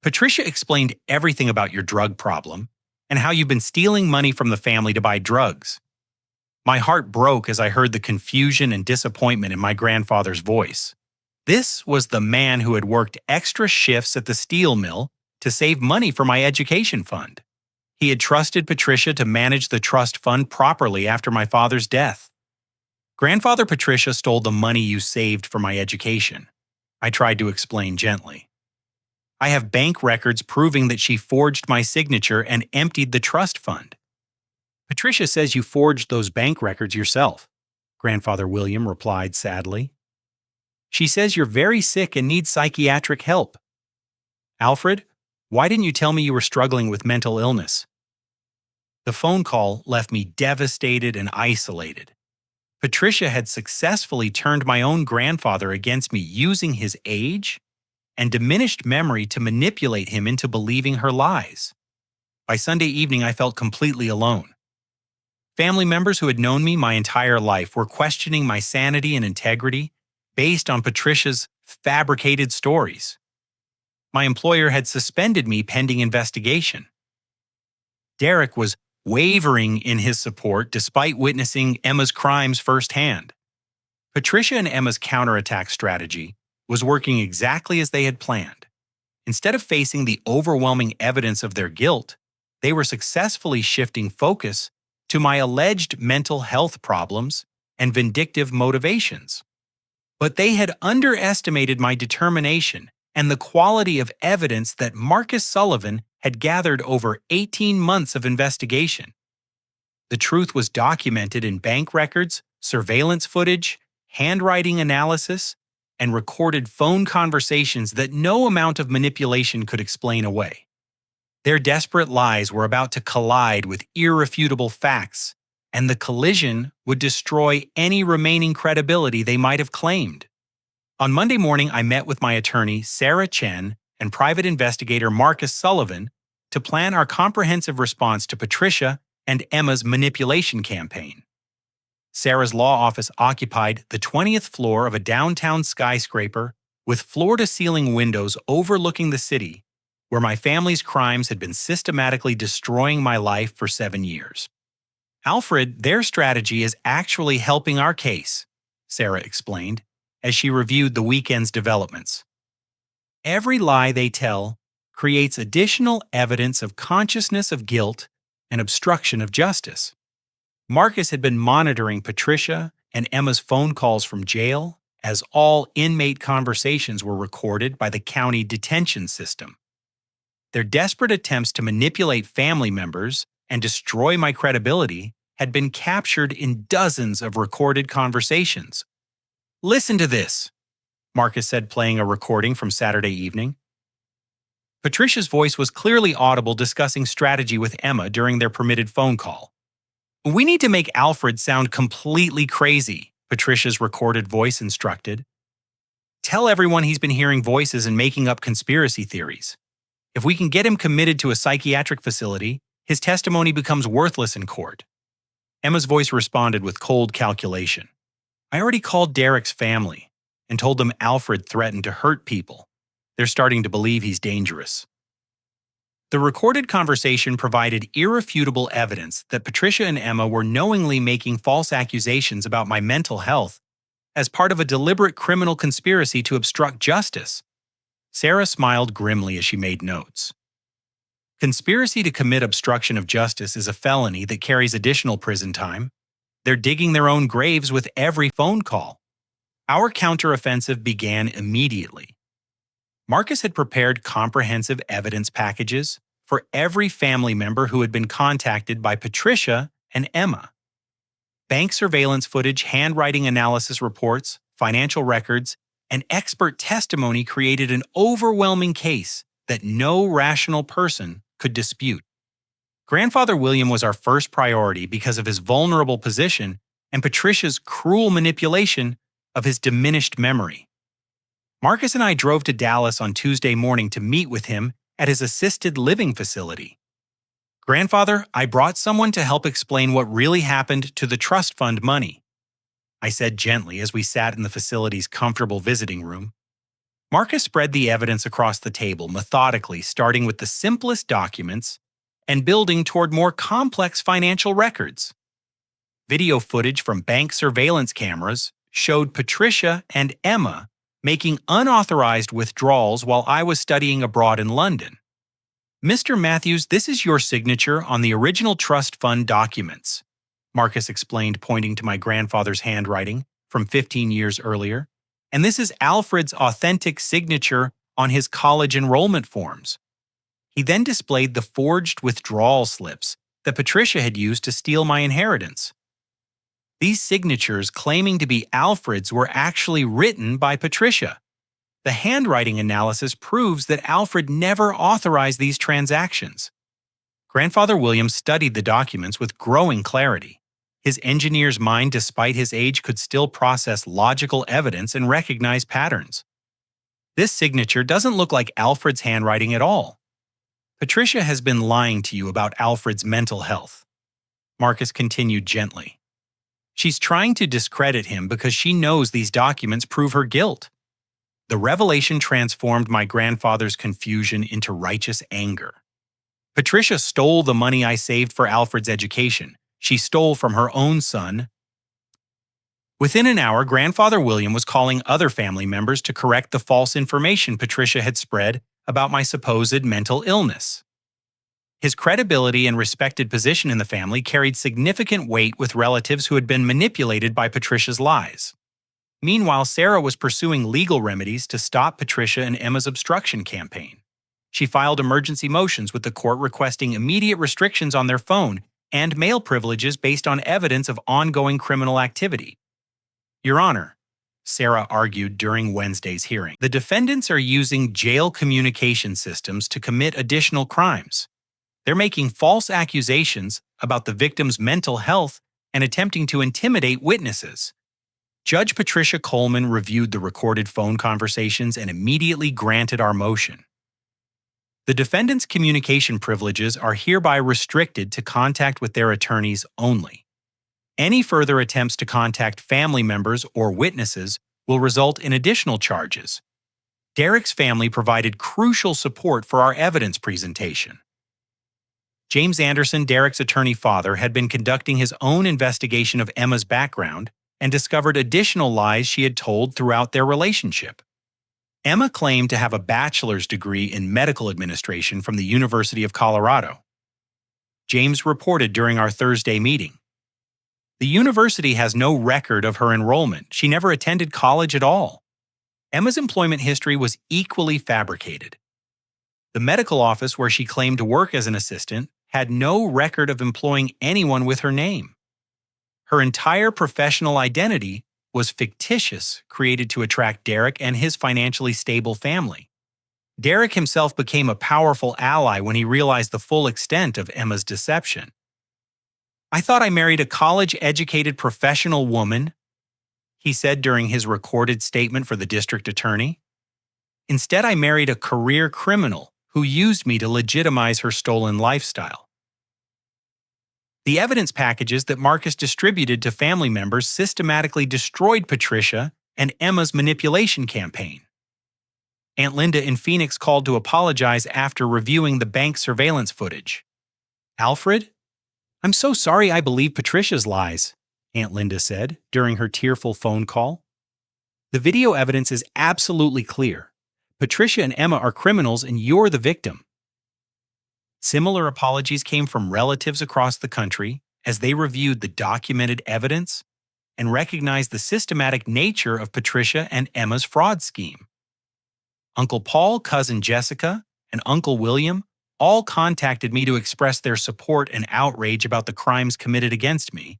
"Patricia explained everything about your drug problem and how you've been stealing money from the family to buy drugs." My heart broke as I heard the confusion and disappointment in my grandfather's voice. This was the man who had worked extra shifts at the steel mill to save money for my education fund. He had trusted Patricia to manage the trust fund properly after my father's death. "Grandfather, Patricia stole the money you saved for my education," I tried to explain gently. "I have bank records proving that she forged my signature and emptied the trust fund." "Patricia says you forged those bank records yourself," Grandfather William replied sadly. "She says you're very sick and need psychiatric help." "Alfred, why didn't you tell me you were struggling with mental illness?" The phone call left me devastated and isolated. Patricia had successfully turned my own grandfather against me, using his age and diminished memory to manipulate him into believing her lies. By Sunday evening, I felt completely alone. Family members who had known me my entire life were questioning my sanity and integrity based on Patricia's fabricated stories. My employer had suspended me pending investigation. Derek was wavering in his support despite witnessing Emma's crimes firsthand. Patricia and Emma's counterattack strategy was working exactly as they had planned. Instead of facing the overwhelming evidence of their guilt, they were successfully shifting focus to my alleged mental health problems and vindictive motivations. But they had underestimated my determination and the quality of evidence that Marcus Sullivan had gathered over 18 months of investigation. The truth was documented in bank records, surveillance footage, handwriting analysis, and recorded phone conversations that no amount of manipulation could explain away. Their desperate lies were about to collide with irrefutable facts, and the collision would destroy any remaining credibility they might have claimed. On Monday morning, I met with my attorney, Sarah Chen, and private investigator Marcus Sullivan to plan our comprehensive response to Patricia and Emma's manipulation campaign. Sarah's law office occupied the 20th floor of a downtown skyscraper with floor-to-ceiling windows overlooking the city, where my family's crimes had been systematically destroying my life for 7 years. "Alfred, their strategy is actually helping our case," Sarah explained, as she reviewed the weekend's developments. "Every lie they tell creates additional evidence of consciousness of guilt and obstruction of justice." Marcus had been monitoring Patricia and Emma's phone calls from jail, as all inmate conversations were recorded by the county detention system. Their desperate attempts to manipulate family members and destroy my credibility had been captured in dozens of recorded conversations. "Listen to this," Marcus said, playing a recording from Saturday evening. Patricia's voice was clearly audible, discussing strategy with Emma during their permitted phone call. "We need to make Alfred sound completely crazy," Patricia's recorded voice instructed. "Tell everyone he's been hearing voices and making up conspiracy theories. If we can get him committed to a psychiatric facility, his testimony becomes worthless in court." Emma's voice responded with cold calculation. "I already called Derek's family and told them Alfred threatened to hurt people. They're starting to believe he's dangerous." The recorded conversation provided irrefutable evidence that Patricia and Emma were knowingly making false accusations about my mental health as part of a deliberate criminal conspiracy to obstruct justice. Sarah smiled grimly as she made notes. "Conspiracy to commit obstruction of justice is a felony that carries additional prison time. They're digging their own graves with every phone call. Our counteroffensive began immediately. Marcus had prepared comprehensive evidence packages for every family member who had been contacted by Patricia and Emma. Bank surveillance footage, handwriting analysis reports, financial records, and expert testimony created an overwhelming case that no rational person could dispute. Grandfather William was our first priority because of his vulnerable position and Patricia's cruel manipulation of his diminished memory. Marcus and I drove to Dallas on Tuesday morning to meet with him at his assisted living facility. "Grandfather, I brought someone to help explain what really happened to the trust fund money," I said gently as we sat in the facility's comfortable visiting room. Marcus spread the evidence across the table methodically, starting with the simplest documents and building toward more complex financial records. Video footage from bank surveillance cameras showed Patricia and Emma making unauthorized withdrawals while I was studying abroad in London. "Mr. Matthews, this is your signature on the original trust fund documents," Marcus explained, pointing to my grandfather's handwriting from 15 years earlier. "And this is Alfred's authentic signature on his college enrollment forms." He then displayed the forged withdrawal slips that Patricia had used to steal my inheritance. These signatures, claiming to be Alfred's, were actually written by Patricia. The handwriting analysis proves that Alfred never authorized these transactions. Grandfather William studied the documents with growing clarity. His engineer's mind, despite his age, could still process logical evidence and recognize patterns. "This signature doesn't look like Alfred's handwriting at all. Patricia has been lying to you about Alfred's mental health," Marcus continued gently. "She's trying to discredit him because she knows these documents prove her guilt." The revelation transformed my grandfather's confusion into righteous anger. "Patricia stole the money I saved for Alfred's education. She stole from her own son." Within an hour, Grandfather William was calling other family members to correct the false information Patricia had spread about my supposed mental illness. His credibility and respected position in the family carried significant weight with relatives who had been manipulated by Patricia's lies. Meanwhile, Sarah was pursuing legal remedies to stop Patricia and Emma's obstruction campaign. She filed emergency motions with the court requesting immediate restrictions on their phone and mail privileges based on evidence of ongoing criminal activity. "Your Honor," Sarah argued during Wednesday's hearing, "the defendants are using jail communication systems to commit additional crimes. They're making false accusations about the victim's mental health and attempting to intimidate witnesses." Judge Patricia Coleman reviewed the recorded phone conversations and immediately granted our motion. "The defendants' communication privileges are hereby restricted to contact with their attorneys only. Any further attempts to contact family members or witnesses will result in additional charges. Derek's family provided crucial support for our evidence presentation." James Anderson, Derek's attorney father, had been conducting his own investigation of Emma's background and discovered additional lies she had told throughout their relationship. Emma claimed to have a bachelor's degree in medical administration from the University of Colorado. James reported during our Thursday meeting, "The university has no record of her enrollment. She never attended college at all." Emma's employment history was equally fabricated. The medical office where she claimed to work as an assistant had no record of employing anyone with her name. Her entire professional identity was fictitious, created to attract Derek and his financially stable family. Derek himself became a powerful ally when he realized the full extent of Emma's deception. "I thought I married a college-educated professional woman," he said during his recorded statement for the district attorney. "Instead, I married a career criminal who used me to legitimize her stolen lifestyle." The evidence packages that Marcus distributed to family members systematically destroyed Patricia and Emma's manipulation campaign. Aunt Linda in Phoenix called to apologize after reviewing the bank surveillance footage. "Alfred? I'm so sorry I believed Patricia's lies," Aunt Linda said during her tearful phone call. "The video evidence is absolutely clear. Patricia and Emma are criminals and you're the victim." Similar apologies came from relatives across the country as they reviewed the documented evidence. and recognized the systematic nature of Patricia and Emma's fraud scheme. Uncle Paul, cousin Jessica, and Uncle William all contacted me to express their support and outrage about the crimes committed against me.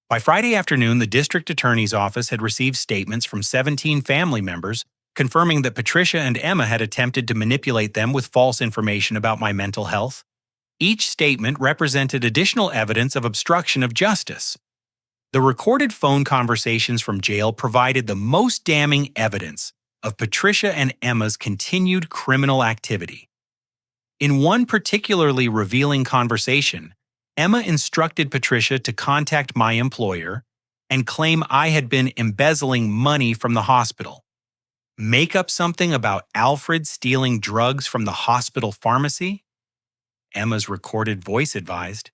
By Friday afternoon, the district attorney's office had received statements from 17 family members confirming that Patricia and Emma had attempted to manipulate them with false information about my mental health. Each statement represented additional evidence of obstruction of justice. The recorded phone conversations from jail provided the most damning evidence of Patricia and Emma's continued criminal activity. In one particularly revealing conversation, Emma instructed Patricia to contact my employer and claim I had been embezzling money from the hospital. Make up something about Alfred stealing drugs from the hospital pharmacy? Emma's recorded voice advised.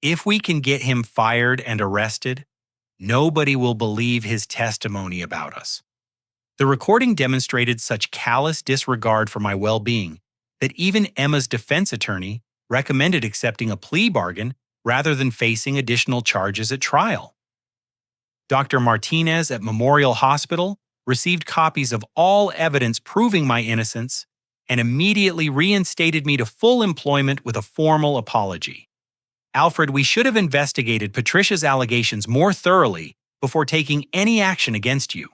If we can get him fired and arrested, nobody will believe his testimony about us. The recording demonstrated such callous disregard for my well-being that even Emma's defense attorney recommended accepting a plea bargain rather than facing additional charges at trial. Dr. Martinez at Memorial Hospital received copies of all evidence proving my innocence and immediately reinstated me to full employment with a formal apology. Alfred, we should have investigated Patricia's allegations more thoroughly before taking any action against you.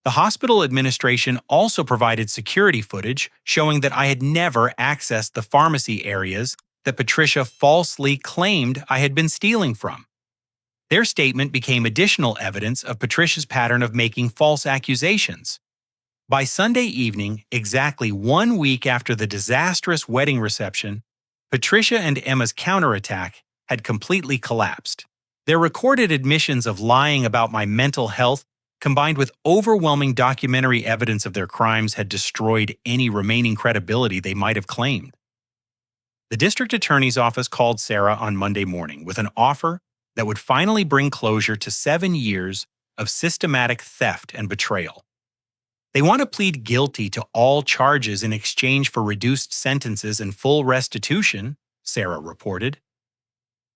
The hospital administration also provided security footage showing that I had never accessed the pharmacy areas that Patricia falsely claimed I had been stealing from. Their statement became additional evidence of Patricia's pattern of making false accusations. By Sunday evening, exactly 1 week after the disastrous wedding reception, Patricia and Emma's counterattack had completely collapsed. Their recorded admissions of lying about my mental health combined with overwhelming documentary evidence of their crimes had destroyed any remaining credibility they might have claimed. The district attorney's office called Sarah on Monday morning with an offer that would finally bring closure to 7 years of systematic theft and betrayal. They want to plead guilty to all charges in exchange for reduced sentences and full restitution, Sarah reported.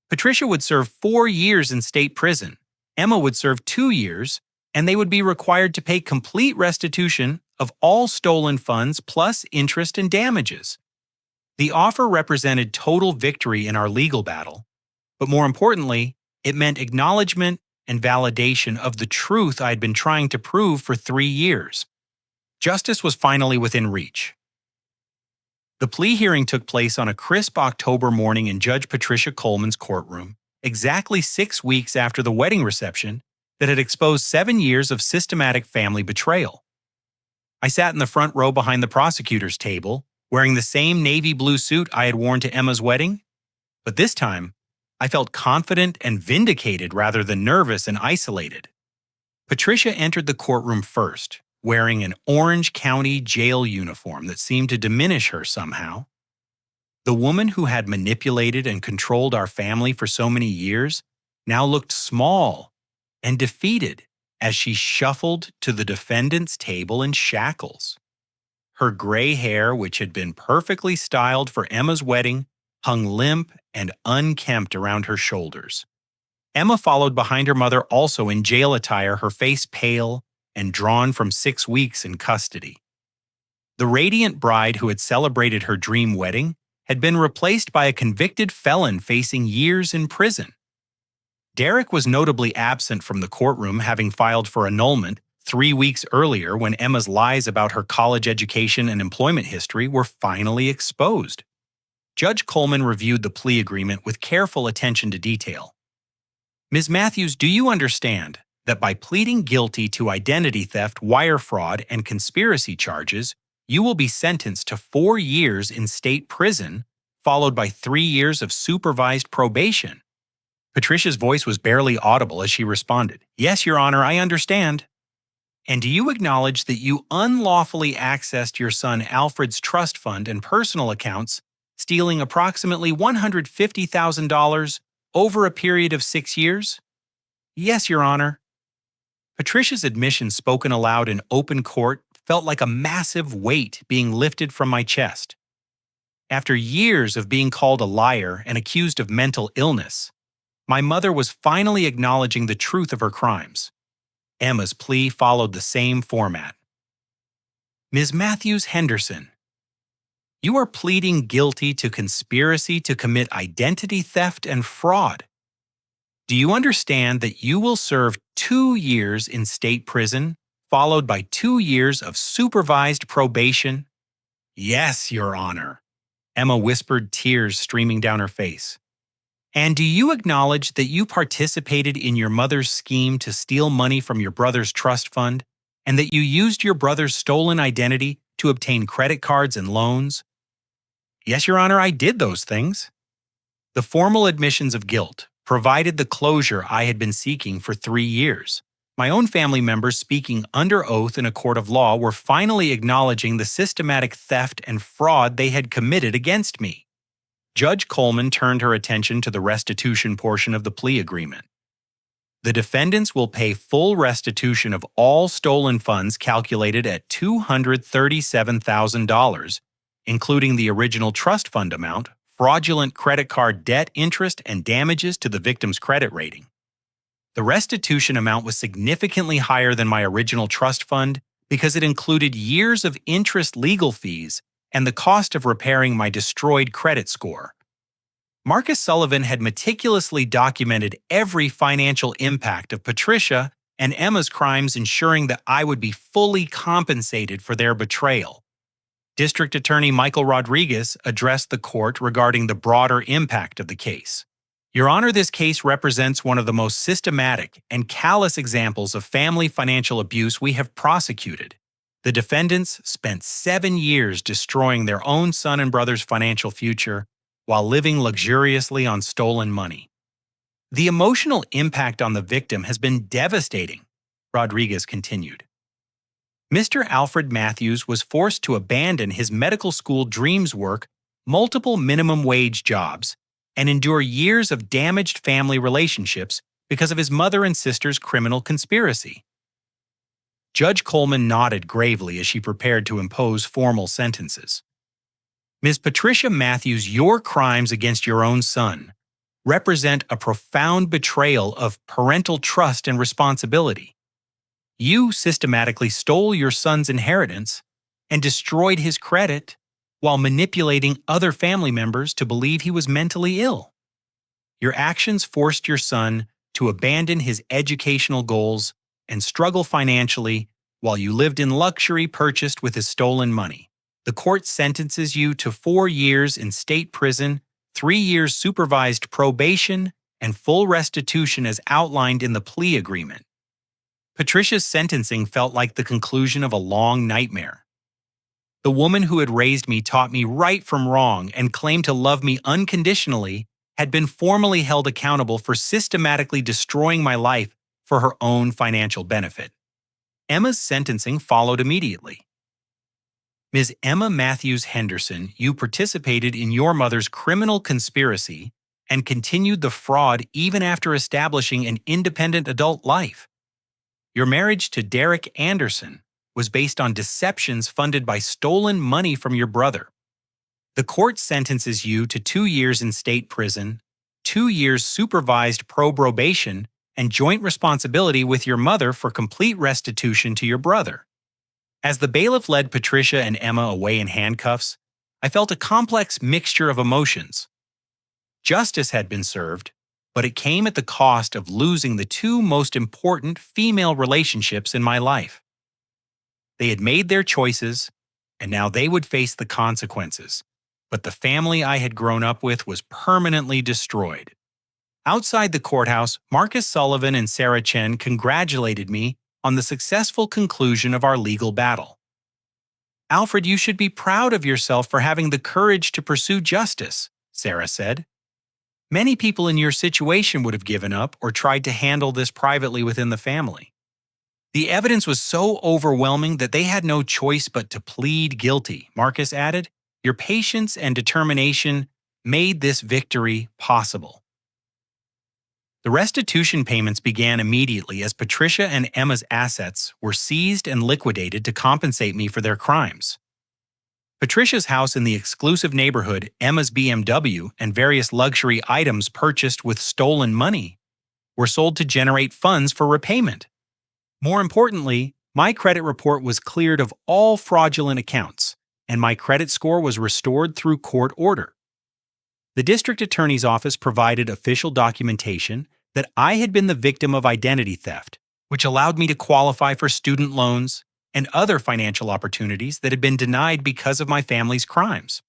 Patricia would serve 4 years in state prison, Emma would serve 2 years, and they would be required to pay complete restitution of all stolen funds plus interest and damages. The offer represented total victory in our legal battle, but more importantly, it meant acknowledgement and validation of the truth I'd been trying to prove for 3 years. Justice was finally within reach. The plea hearing took place on a crisp October morning in Judge Patricia Coleman's courtroom, exactly 6 weeks after the wedding reception that had exposed 7 years of systematic family betrayal. I sat in the front row behind the prosecutor's table, wearing the same navy blue suit I had worn to Emma's wedding, but this time, I felt confident and vindicated rather than nervous and isolated. Patricia entered the courtroom first, wearing an Orange County jail uniform that seemed to diminish her somehow. The woman who had manipulated and controlled our family for so many years now looked small and defeated as she shuffled to the defendant's table in shackles. Her gray hair, which had been perfectly styled for Emma's wedding, hung limp and unkempt around her shoulders. Emma followed behind her mother also in jail attire, her face pale and drawn from 6 weeks in custody. The radiant bride who had celebrated her dream wedding had been replaced by a convicted felon facing years in prison. Derek was notably absent from the courtroom, having filed for annulment 3 weeks earlier when Emma's lies about her college education and employment history were finally exposed. Judge Coleman reviewed the plea agreement with careful attention to detail. Ms. Matthews, do you understand that by pleading guilty to identity theft, wire fraud, and conspiracy charges, you will be sentenced to 4 years in state prison, followed by 3 years of supervised probation? Patricia's voice was barely audible as she responded, "Yes, Your Honor, I understand." "And do you acknowledge that you unlawfully accessed your son Alfred's trust fund and personal accounts, stealing approximately $150,000 over a period of 6 years?" "Yes, Your Honor." Patricia's admission spoken aloud in open court felt like a massive weight being lifted from my chest. After years of being called a liar and accused of mental illness, My mother was finally acknowledging the truth of her crimes. Emma's plea followed the same format. Ms. Matthews Henderson, you are pleading guilty to conspiracy to commit identity theft and fraud. Do you understand that you will serve 2 years in state prison, followed by 2 years of supervised probation? Yes, Your Honor, Emma whispered, tears streaming down her face. And do you acknowledge that you participated in your mother's scheme to steal money from your brother's trust fund, and that you used your brother's stolen identity to obtain credit cards and loans? Yes, Your Honor, I did those things. The formal admissions of guilt provided the closure I had been seeking for 3 years. My own family members speaking under oath in a court of law were finally acknowledging the systematic theft and fraud they had committed against me. Judge Coleman turned her attention to the restitution portion of the plea agreement. The defendants will pay full restitution of all stolen funds calculated at $237,000, including the original trust fund amount, fraudulent credit card debt interest, and damages to the victim's credit rating. The restitution amount was significantly higher than my original trust fund because it included years of interest legal fees and the cost of repairing my destroyed credit score. Marcus Sullivan had meticulously documented every financial impact of Patricia and Emma's crimes, ensuring that I would be fully compensated for their betrayal. District Attorney Michael Rodriguez addressed the court regarding the broader impact of the case. Your Honor, this case represents one of the most systematic and callous examples of family financial abuse we have prosecuted. The defendants spent 7 years destroying their own son and brother's financial future while living luxuriously on stolen money. The emotional impact on the victim has been devastating, Rodriguez continued. Mr. Alfred Matthews was forced to abandon his medical school dreams, work multiple minimum wage jobs, and endure years of damaged family relationships because of his mother and sister's criminal conspiracy. Judge Coleman nodded gravely as she prepared to impose formal sentences. Ms. Patricia Matthews, your crimes against your own son represent a profound betrayal of parental trust and responsibility. You systematically stole your son's inheritance and destroyed his credit while manipulating other family members to believe he was mentally ill. Your actions forced your son to abandon his educational goals and struggle financially while you lived in luxury purchased with his stolen money. The court sentences you to 4 years in state prison, 3 years supervised probation, and full restitution as outlined in the plea agreement. Patricia's sentencing felt like the conclusion of a long nightmare. The woman who had raised me, taught me right from wrong, and claimed to love me unconditionally had been formally held accountable for systematically destroying my life for her own financial benefit. Emma's sentencing followed immediately. Ms. Emma Matthews Henderson, you participated in your mother's criminal conspiracy and continued the fraud even after establishing an independent adult life. Your marriage to Derek Anderson was based on deceptions funded by stolen money from your brother. The court sentences you to 2 years in state prison, 2 years supervised probation, and joint responsibility with your mother for complete restitution to your brother. As the bailiff led Patricia and Emma away in handcuffs, I felt a complex mixture of emotions. Justice had been served, but it came at the cost of losing the 2 most important female relationships in my life. They had made their choices, and now they would face the consequences, but the family I had grown up with was permanently destroyed. Outside the courthouse, Marcus Sullivan and Sarah Chen congratulated me on the successful conclusion of our legal battle. Alfred, you should be proud of yourself for having the courage to pursue justice, Sarah said. Many people in your situation would have given up or tried to handle this privately within the family. The evidence was so overwhelming that they had no choice but to plead guilty, Marcus added. Your patience and determination made this victory possible. The restitution payments began immediately as Patricia and Emma's assets were seized and liquidated to compensate me for their crimes. Patricia's house in the exclusive neighborhood, Emma's BMW, and various luxury items purchased with stolen money were sold to generate funds for repayment. More importantly, my credit report was cleared of all fraudulent accounts, and my credit score was restored through court order. The district attorney's office provided official documentation that I had been the victim of identity theft, which allowed me to qualify for student loans and other financial opportunities that had been denied because of my family's crimes.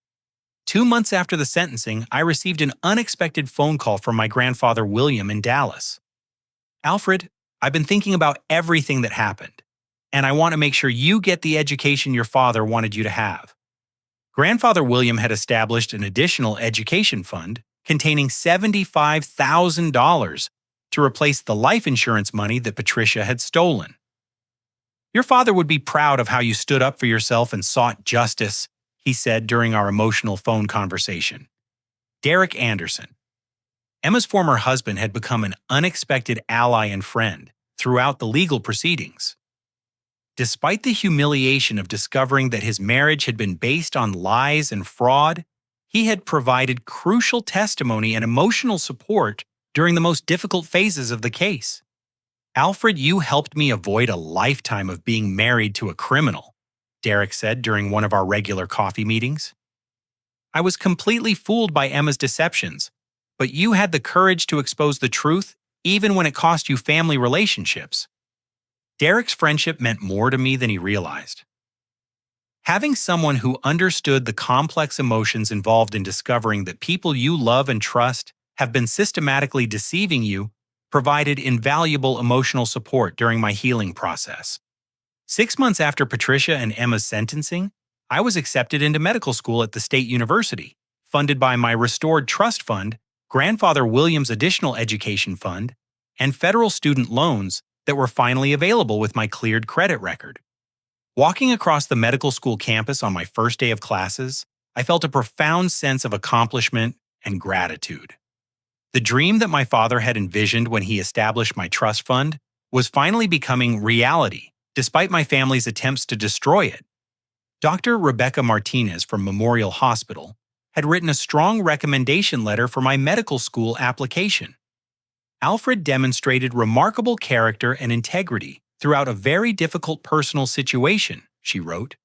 2 months after the sentencing, I received an unexpected phone call from my grandfather William in Dallas. "Alfred, I've been thinking about everything that happened, and I want to make sure you get the education your father wanted you to have." Grandfather William had established an additional education fund containing $75,000 to replace the life insurance money that Patricia had stolen. "Your father would be proud of how you stood up for yourself and sought justice," he said during our emotional phone conversation. Derek Anderson. Emma's former husband had become an unexpected ally and friend throughout the legal proceedings. Despite the humiliation of discovering that his marriage had been based on lies and fraud, he had provided crucial testimony and emotional support during the most difficult phases of the case. "Alfred, you helped me avoid a lifetime of being married to a criminal," Derek said during one of our regular coffee meetings. "I was completely fooled by Emma's deceptions, but you had the courage to expose the truth even when it cost you family relationships." Derek's friendship meant more to me than he realized. Having someone who understood the complex emotions involved in discovering that people you love and trust have been systematically deceiving you provided invaluable emotional support during my healing process. 6 months after Patricia and Emma's sentencing, I was accepted into medical school at the state university, funded by my restored trust fund, grandfather William's additional education fund, and federal student loans that were finally available with my cleared credit record. Walking across the medical school campus on my first day of classes, I felt a profound sense of accomplishment and gratitude. The dream that my father had envisioned when he established my trust fund was finally becoming reality, despite my family's attempts to destroy it. Dr. Rebecca Martinez from Memorial Hospital had written a strong recommendation letter for my medical school application. "Alfred demonstrated remarkable character and integrity throughout a very difficult personal situation," she wrote.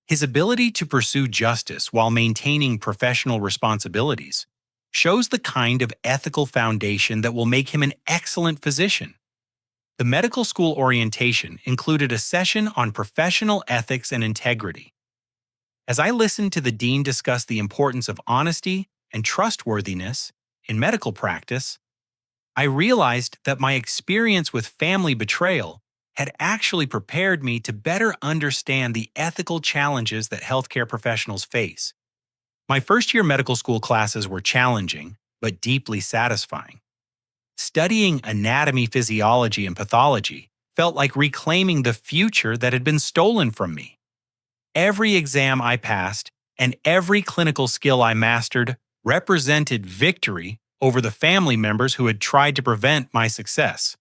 "His ability to pursue justice while maintaining professional responsibilities shows the kind of ethical foundation that will make him an excellent physician." The medical school orientation included a session on professional ethics and integrity. As I listened to the dean discuss the importance of honesty and trustworthiness in medical practice, I realized that my experience with family betrayal had actually prepared me to better understand the ethical challenges that healthcare professionals face. My first-year medical school classes were challenging, but deeply satisfying. Studying anatomy, physiology, and pathology felt like reclaiming the future that had been stolen from me. Every exam I passed and every clinical skill I mastered represented victory over the family members who had tried to prevent my success.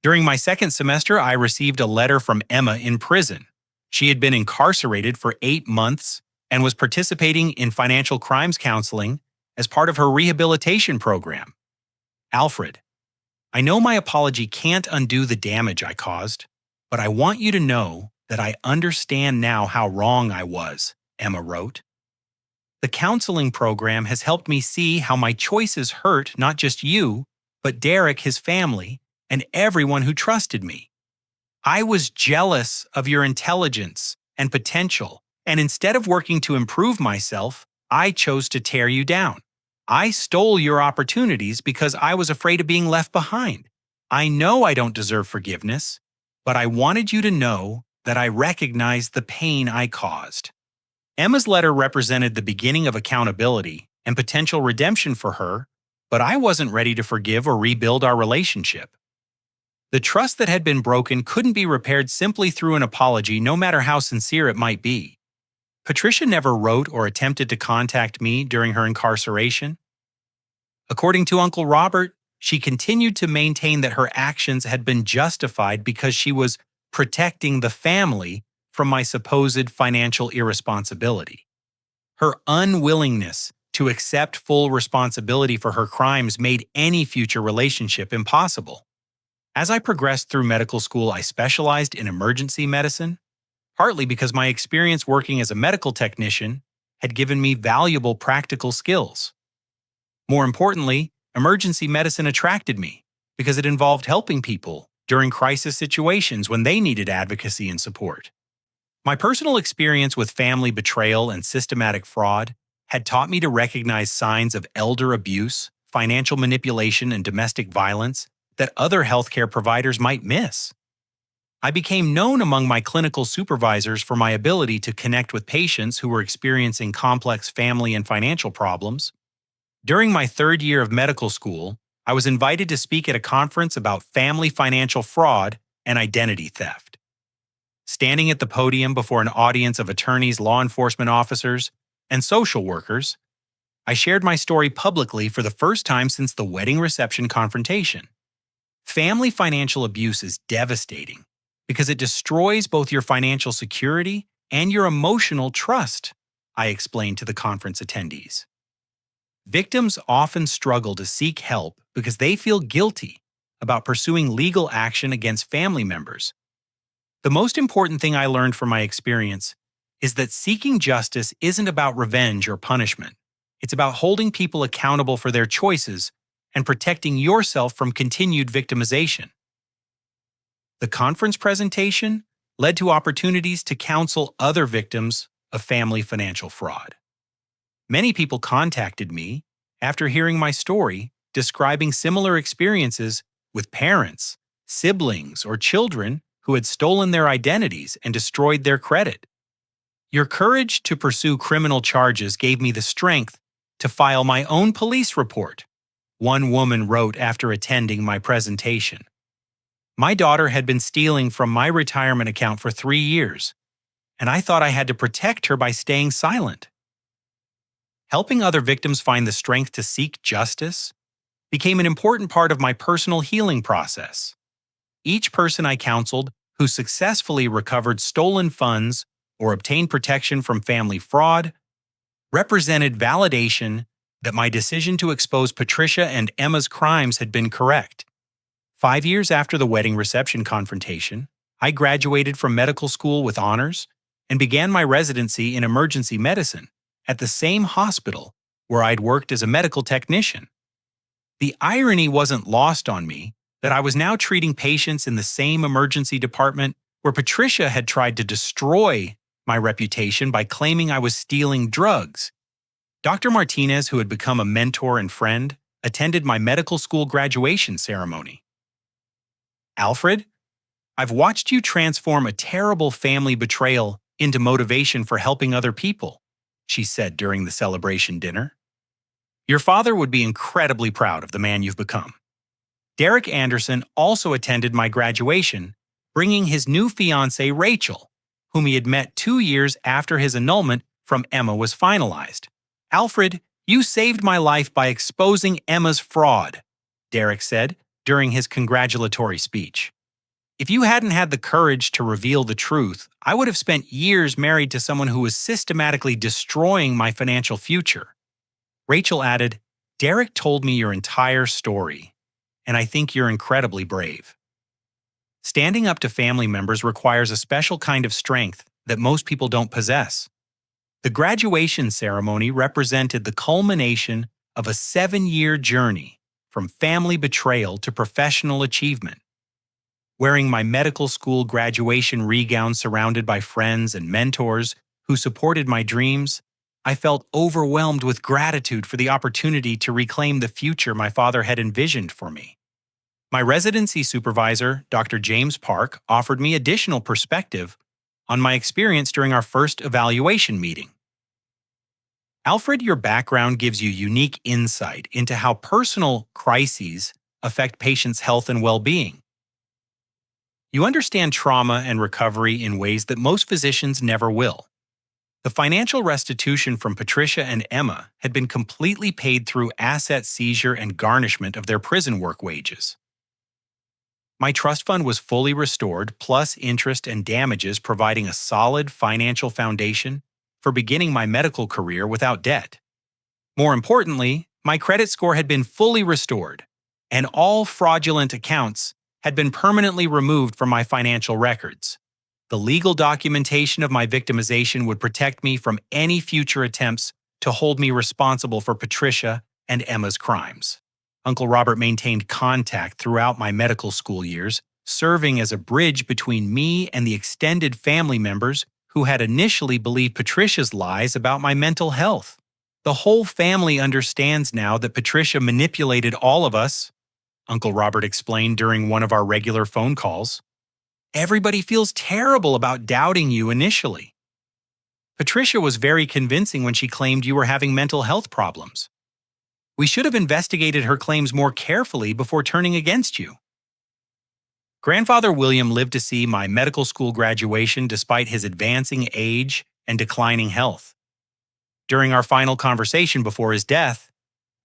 During my second semester, I received a letter from Emma in prison. She had been incarcerated for 8 months and was participating in financial crimes counseling as part of her rehabilitation program. "Alfred, I know my apology can't undo the damage I caused, but I want you to know that I understand now how wrong I was," Emma wrote. "The counseling program has helped me see how my choices hurt not just you, but Derek, his family, and everyone who trusted me. I was jealous of your intelligence and potential, and instead of working to improve myself, I chose to tear you down. I stole your opportunities because I was afraid of being left behind. I know I don't deserve forgiveness, but I wanted you to know that I recognized the pain I caused." Emma's letter represented the beginning of accountability and potential redemption for her, but I wasn't ready to forgive or rebuild our relationship. The trust that had been broken couldn't be repaired simply through an apology, no matter how sincere it might be. Patricia never wrote or attempted to contact me during her incarceration. According to Uncle Robert, she continued to maintain that her actions had been justified because she was protecting the family from my supposed financial irresponsibility. Her unwillingness to accept full responsibility for her crimes made any future relationship impossible. As I progressed through medical school, I specialized in emergency medicine, partly because my experience working as a medical technician had given me valuable practical skills. More importantly, emergency medicine attracted me because it involved helping people during crisis situations when they needed advocacy and support. My personal experience with family betrayal and systematic fraud had taught me to recognize signs of elder abuse, financial manipulation, and domestic violence that other healthcare providers might miss. I became known among my clinical supervisors for my ability to connect with patients who were experiencing complex family and financial problems. During my third year of medical school, I was invited to speak at a conference about family financial fraud and identity theft. Standing at the podium before an audience of attorneys, law enforcement officers, and social workers, I shared my story publicly for the first time since the wedding reception confrontation. Family financial abuse is devastating because it destroys both your financial security and your emotional trust, I explained to the conference attendees. Victims often struggle to seek help because they feel guilty about pursuing legal action against family members. The most important thing I learned from my experience is that seeking justice isn't about revenge or punishment. It's about holding people accountable for their choices and protecting yourself from continued victimization. The conference presentation led to opportunities to counsel other victims of family financial fraud. Many people contacted me after hearing my story, describing similar experiences with parents, siblings, or children who had stolen their identities and destroyed their credit. Your courage to pursue criminal charges gave me the strength to file my own police report, one woman wrote after attending my presentation. My daughter had been stealing from my retirement account for 3 years, and I thought I had to protect her by staying silent. Helping other victims find the strength to seek justice became an important part of my personal healing process. Each person I counseled who successfully recovered stolen funds or obtained protection from family fraud represented validation that my decision to expose Patricia and Emma's crimes had been correct. 5 years after the wedding reception confrontation, I graduated from medical school with honors and began my residency in emergency medicine at the same hospital where I'd worked as a medical technician. The irony wasn't lost on me that I was now treating patients in the same emergency department where Patricia had tried to destroy my reputation by claiming I was stealing drugs. Dr. Martinez, who had become a mentor and friend, attended my medical school graduation ceremony. "Alfred, I've watched you transform a terrible family betrayal into motivation for helping other people," she said during the celebration dinner. "Your father would be incredibly proud of the man you've become." Derek Anderson also attended my graduation, bringing his new fiancée Rachel, whom he had met 2 years after his annulment from Emma was finalized. "Alfred, you saved my life by exposing Emma's fraud," Derek said during his congratulatory speech. "If you hadn't had the courage to reveal the truth, I would have spent years married to someone who was systematically destroying my financial future." Rachel added, "Derek told me your entire story, and I think you're incredibly brave." Standing up to family members requires a special kind of strength that most people don't possess. The graduation ceremony represented the culmination of a 7-year journey from family betrayal to professional achievement. Wearing my medical school graduation regown surrounded by friends and mentors who supported my dreams, I felt overwhelmed with gratitude for the opportunity to reclaim the future my father had envisioned for me. My residency supervisor, Dr. James Park, offered me additional perspective on my experience during our first evaluation meeting. "Alfred, your background gives you unique insight into how personal crises affect patients' health and well-being. You understand trauma and recovery in ways that most physicians never will. The financial restitution from Patricia and Emma had been completely paid through asset seizure and garnishment of their prison work wages. My trust fund was fully restored, plus interest and damages, providing a solid financial foundation for beginning my medical career without debt. More importantly, my credit score had been fully restored, and all fraudulent accounts had been permanently removed from my financial records. The legal documentation of my victimization would protect me from any future attempts to hold me responsible for Patricia and Emma's crimes. Uncle Robert maintained contact throughout my medical school years, serving as a bridge between me and the extended family members who had initially believed Patricia's lies about my mental health. The whole family understands now that Patricia manipulated all of us, Uncle Robert explained during one of our regular phone calls. Everybody feels terrible about doubting you initially. Patricia was very convincing when she claimed you were having mental health problems. We should have investigated her claims more carefully before turning against you. Grandfather William lived to see my medical school graduation despite his advancing age and declining health. During our final conversation before his death,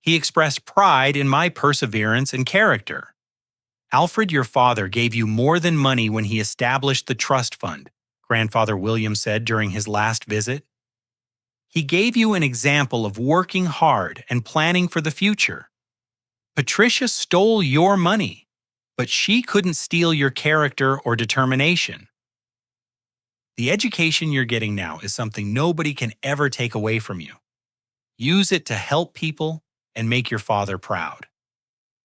he expressed pride in my perseverance and character. Alfred, your father, gave you more than money when he established the trust fund, Grandfather William said during his last visit. He gave you an example of working hard and planning for the future. Patricia stole your money, but she couldn't steal your character or determination. The education you're getting now is something nobody can ever take away from you. Use it to help people and make your father proud.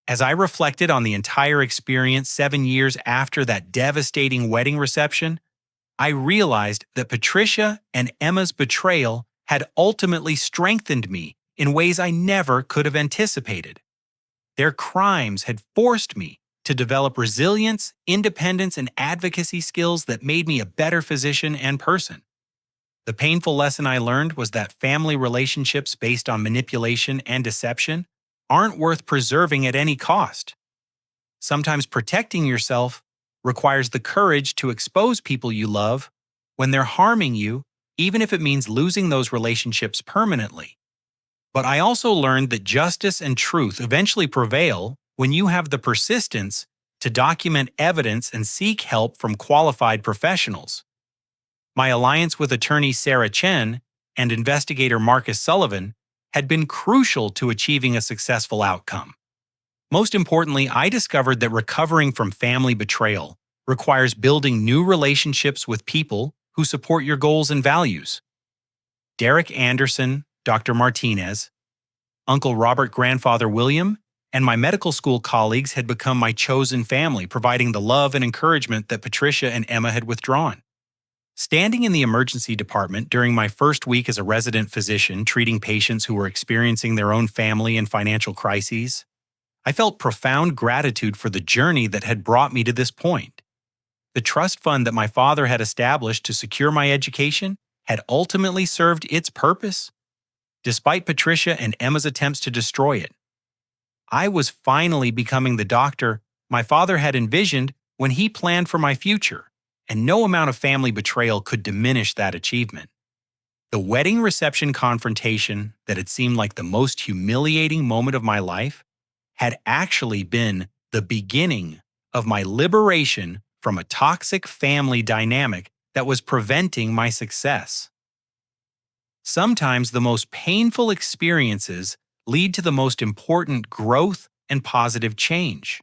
As I reflected on the entire experience 7 years after that devastating wedding reception, I realized that Patricia and Emma's betrayal had ultimately strengthened me in ways I never could have anticipated. Their crimes had forced me to develop resilience, independence, and advocacy skills that made me a better physician and person. The painful lesson I learned was that family relationships based on manipulation and deception aren't worth preserving at any cost. Sometimes protecting yourself requires the courage to expose people you love when they're harming you, even if it means losing those relationships permanently. But I also learned that justice and truth eventually prevail when you have the persistence to document evidence and seek help from qualified professionals. My alliance with attorney Sarah Chen and investigator Marcus Sullivan had been crucial to achieving a successful outcome. Most importantly, I discovered that recovering from family betrayal requires building new relationships with people who support your goals and values. Derek Anderson, Dr. Martinez, Uncle Robert, Grandfather William, and my medical school colleagues had become my chosen family, providing the love and encouragement that Patricia and Emma had withdrawn. Standing in the emergency department during my first week as a resident physician treating patients who were experiencing their own family and financial crises, I felt profound gratitude for the journey that had brought me to this point. The trust fund that my father had established to secure my education had ultimately served its purpose, despite Patricia and Emma's attempts to destroy it. I was finally becoming the doctor my father had envisioned when he planned for my future, and no amount of family betrayal could diminish that achievement. The wedding reception confrontation that had seemed like the most humiliating moment of my life had actually been the beginning of my liberation from a toxic family dynamic that was preventing my success. Sometimes the most painful experiences lead to the most important growth and positive change.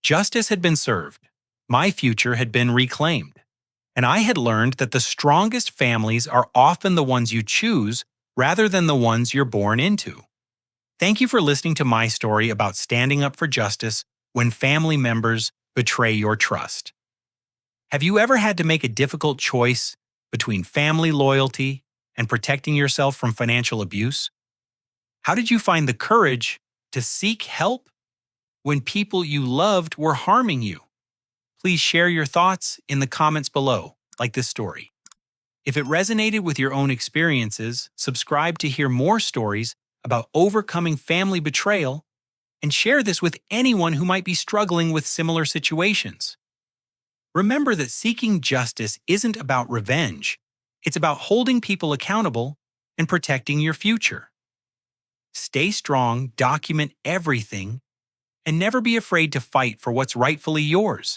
Justice had been served. My future had been reclaimed. And I had learned that the strongest families are often the ones you choose rather than the ones you're born into. Thank you for listening to my story about standing up for justice when family members betray your trust. Have you ever had to make a difficult choice between family loyalty and protecting yourself from financial abuse? How did you find the courage to seek help when people you loved were harming you? Please share your thoughts in the comments below, like this story. If it resonated with your own experiences, subscribe to hear more stories about overcoming family betrayal, and share this with anyone who might be struggling with similar situations. Remember that seeking justice isn't about revenge. It's about holding people accountable and protecting your future. Stay strong, document everything, and never be afraid to fight for what's rightfully yours.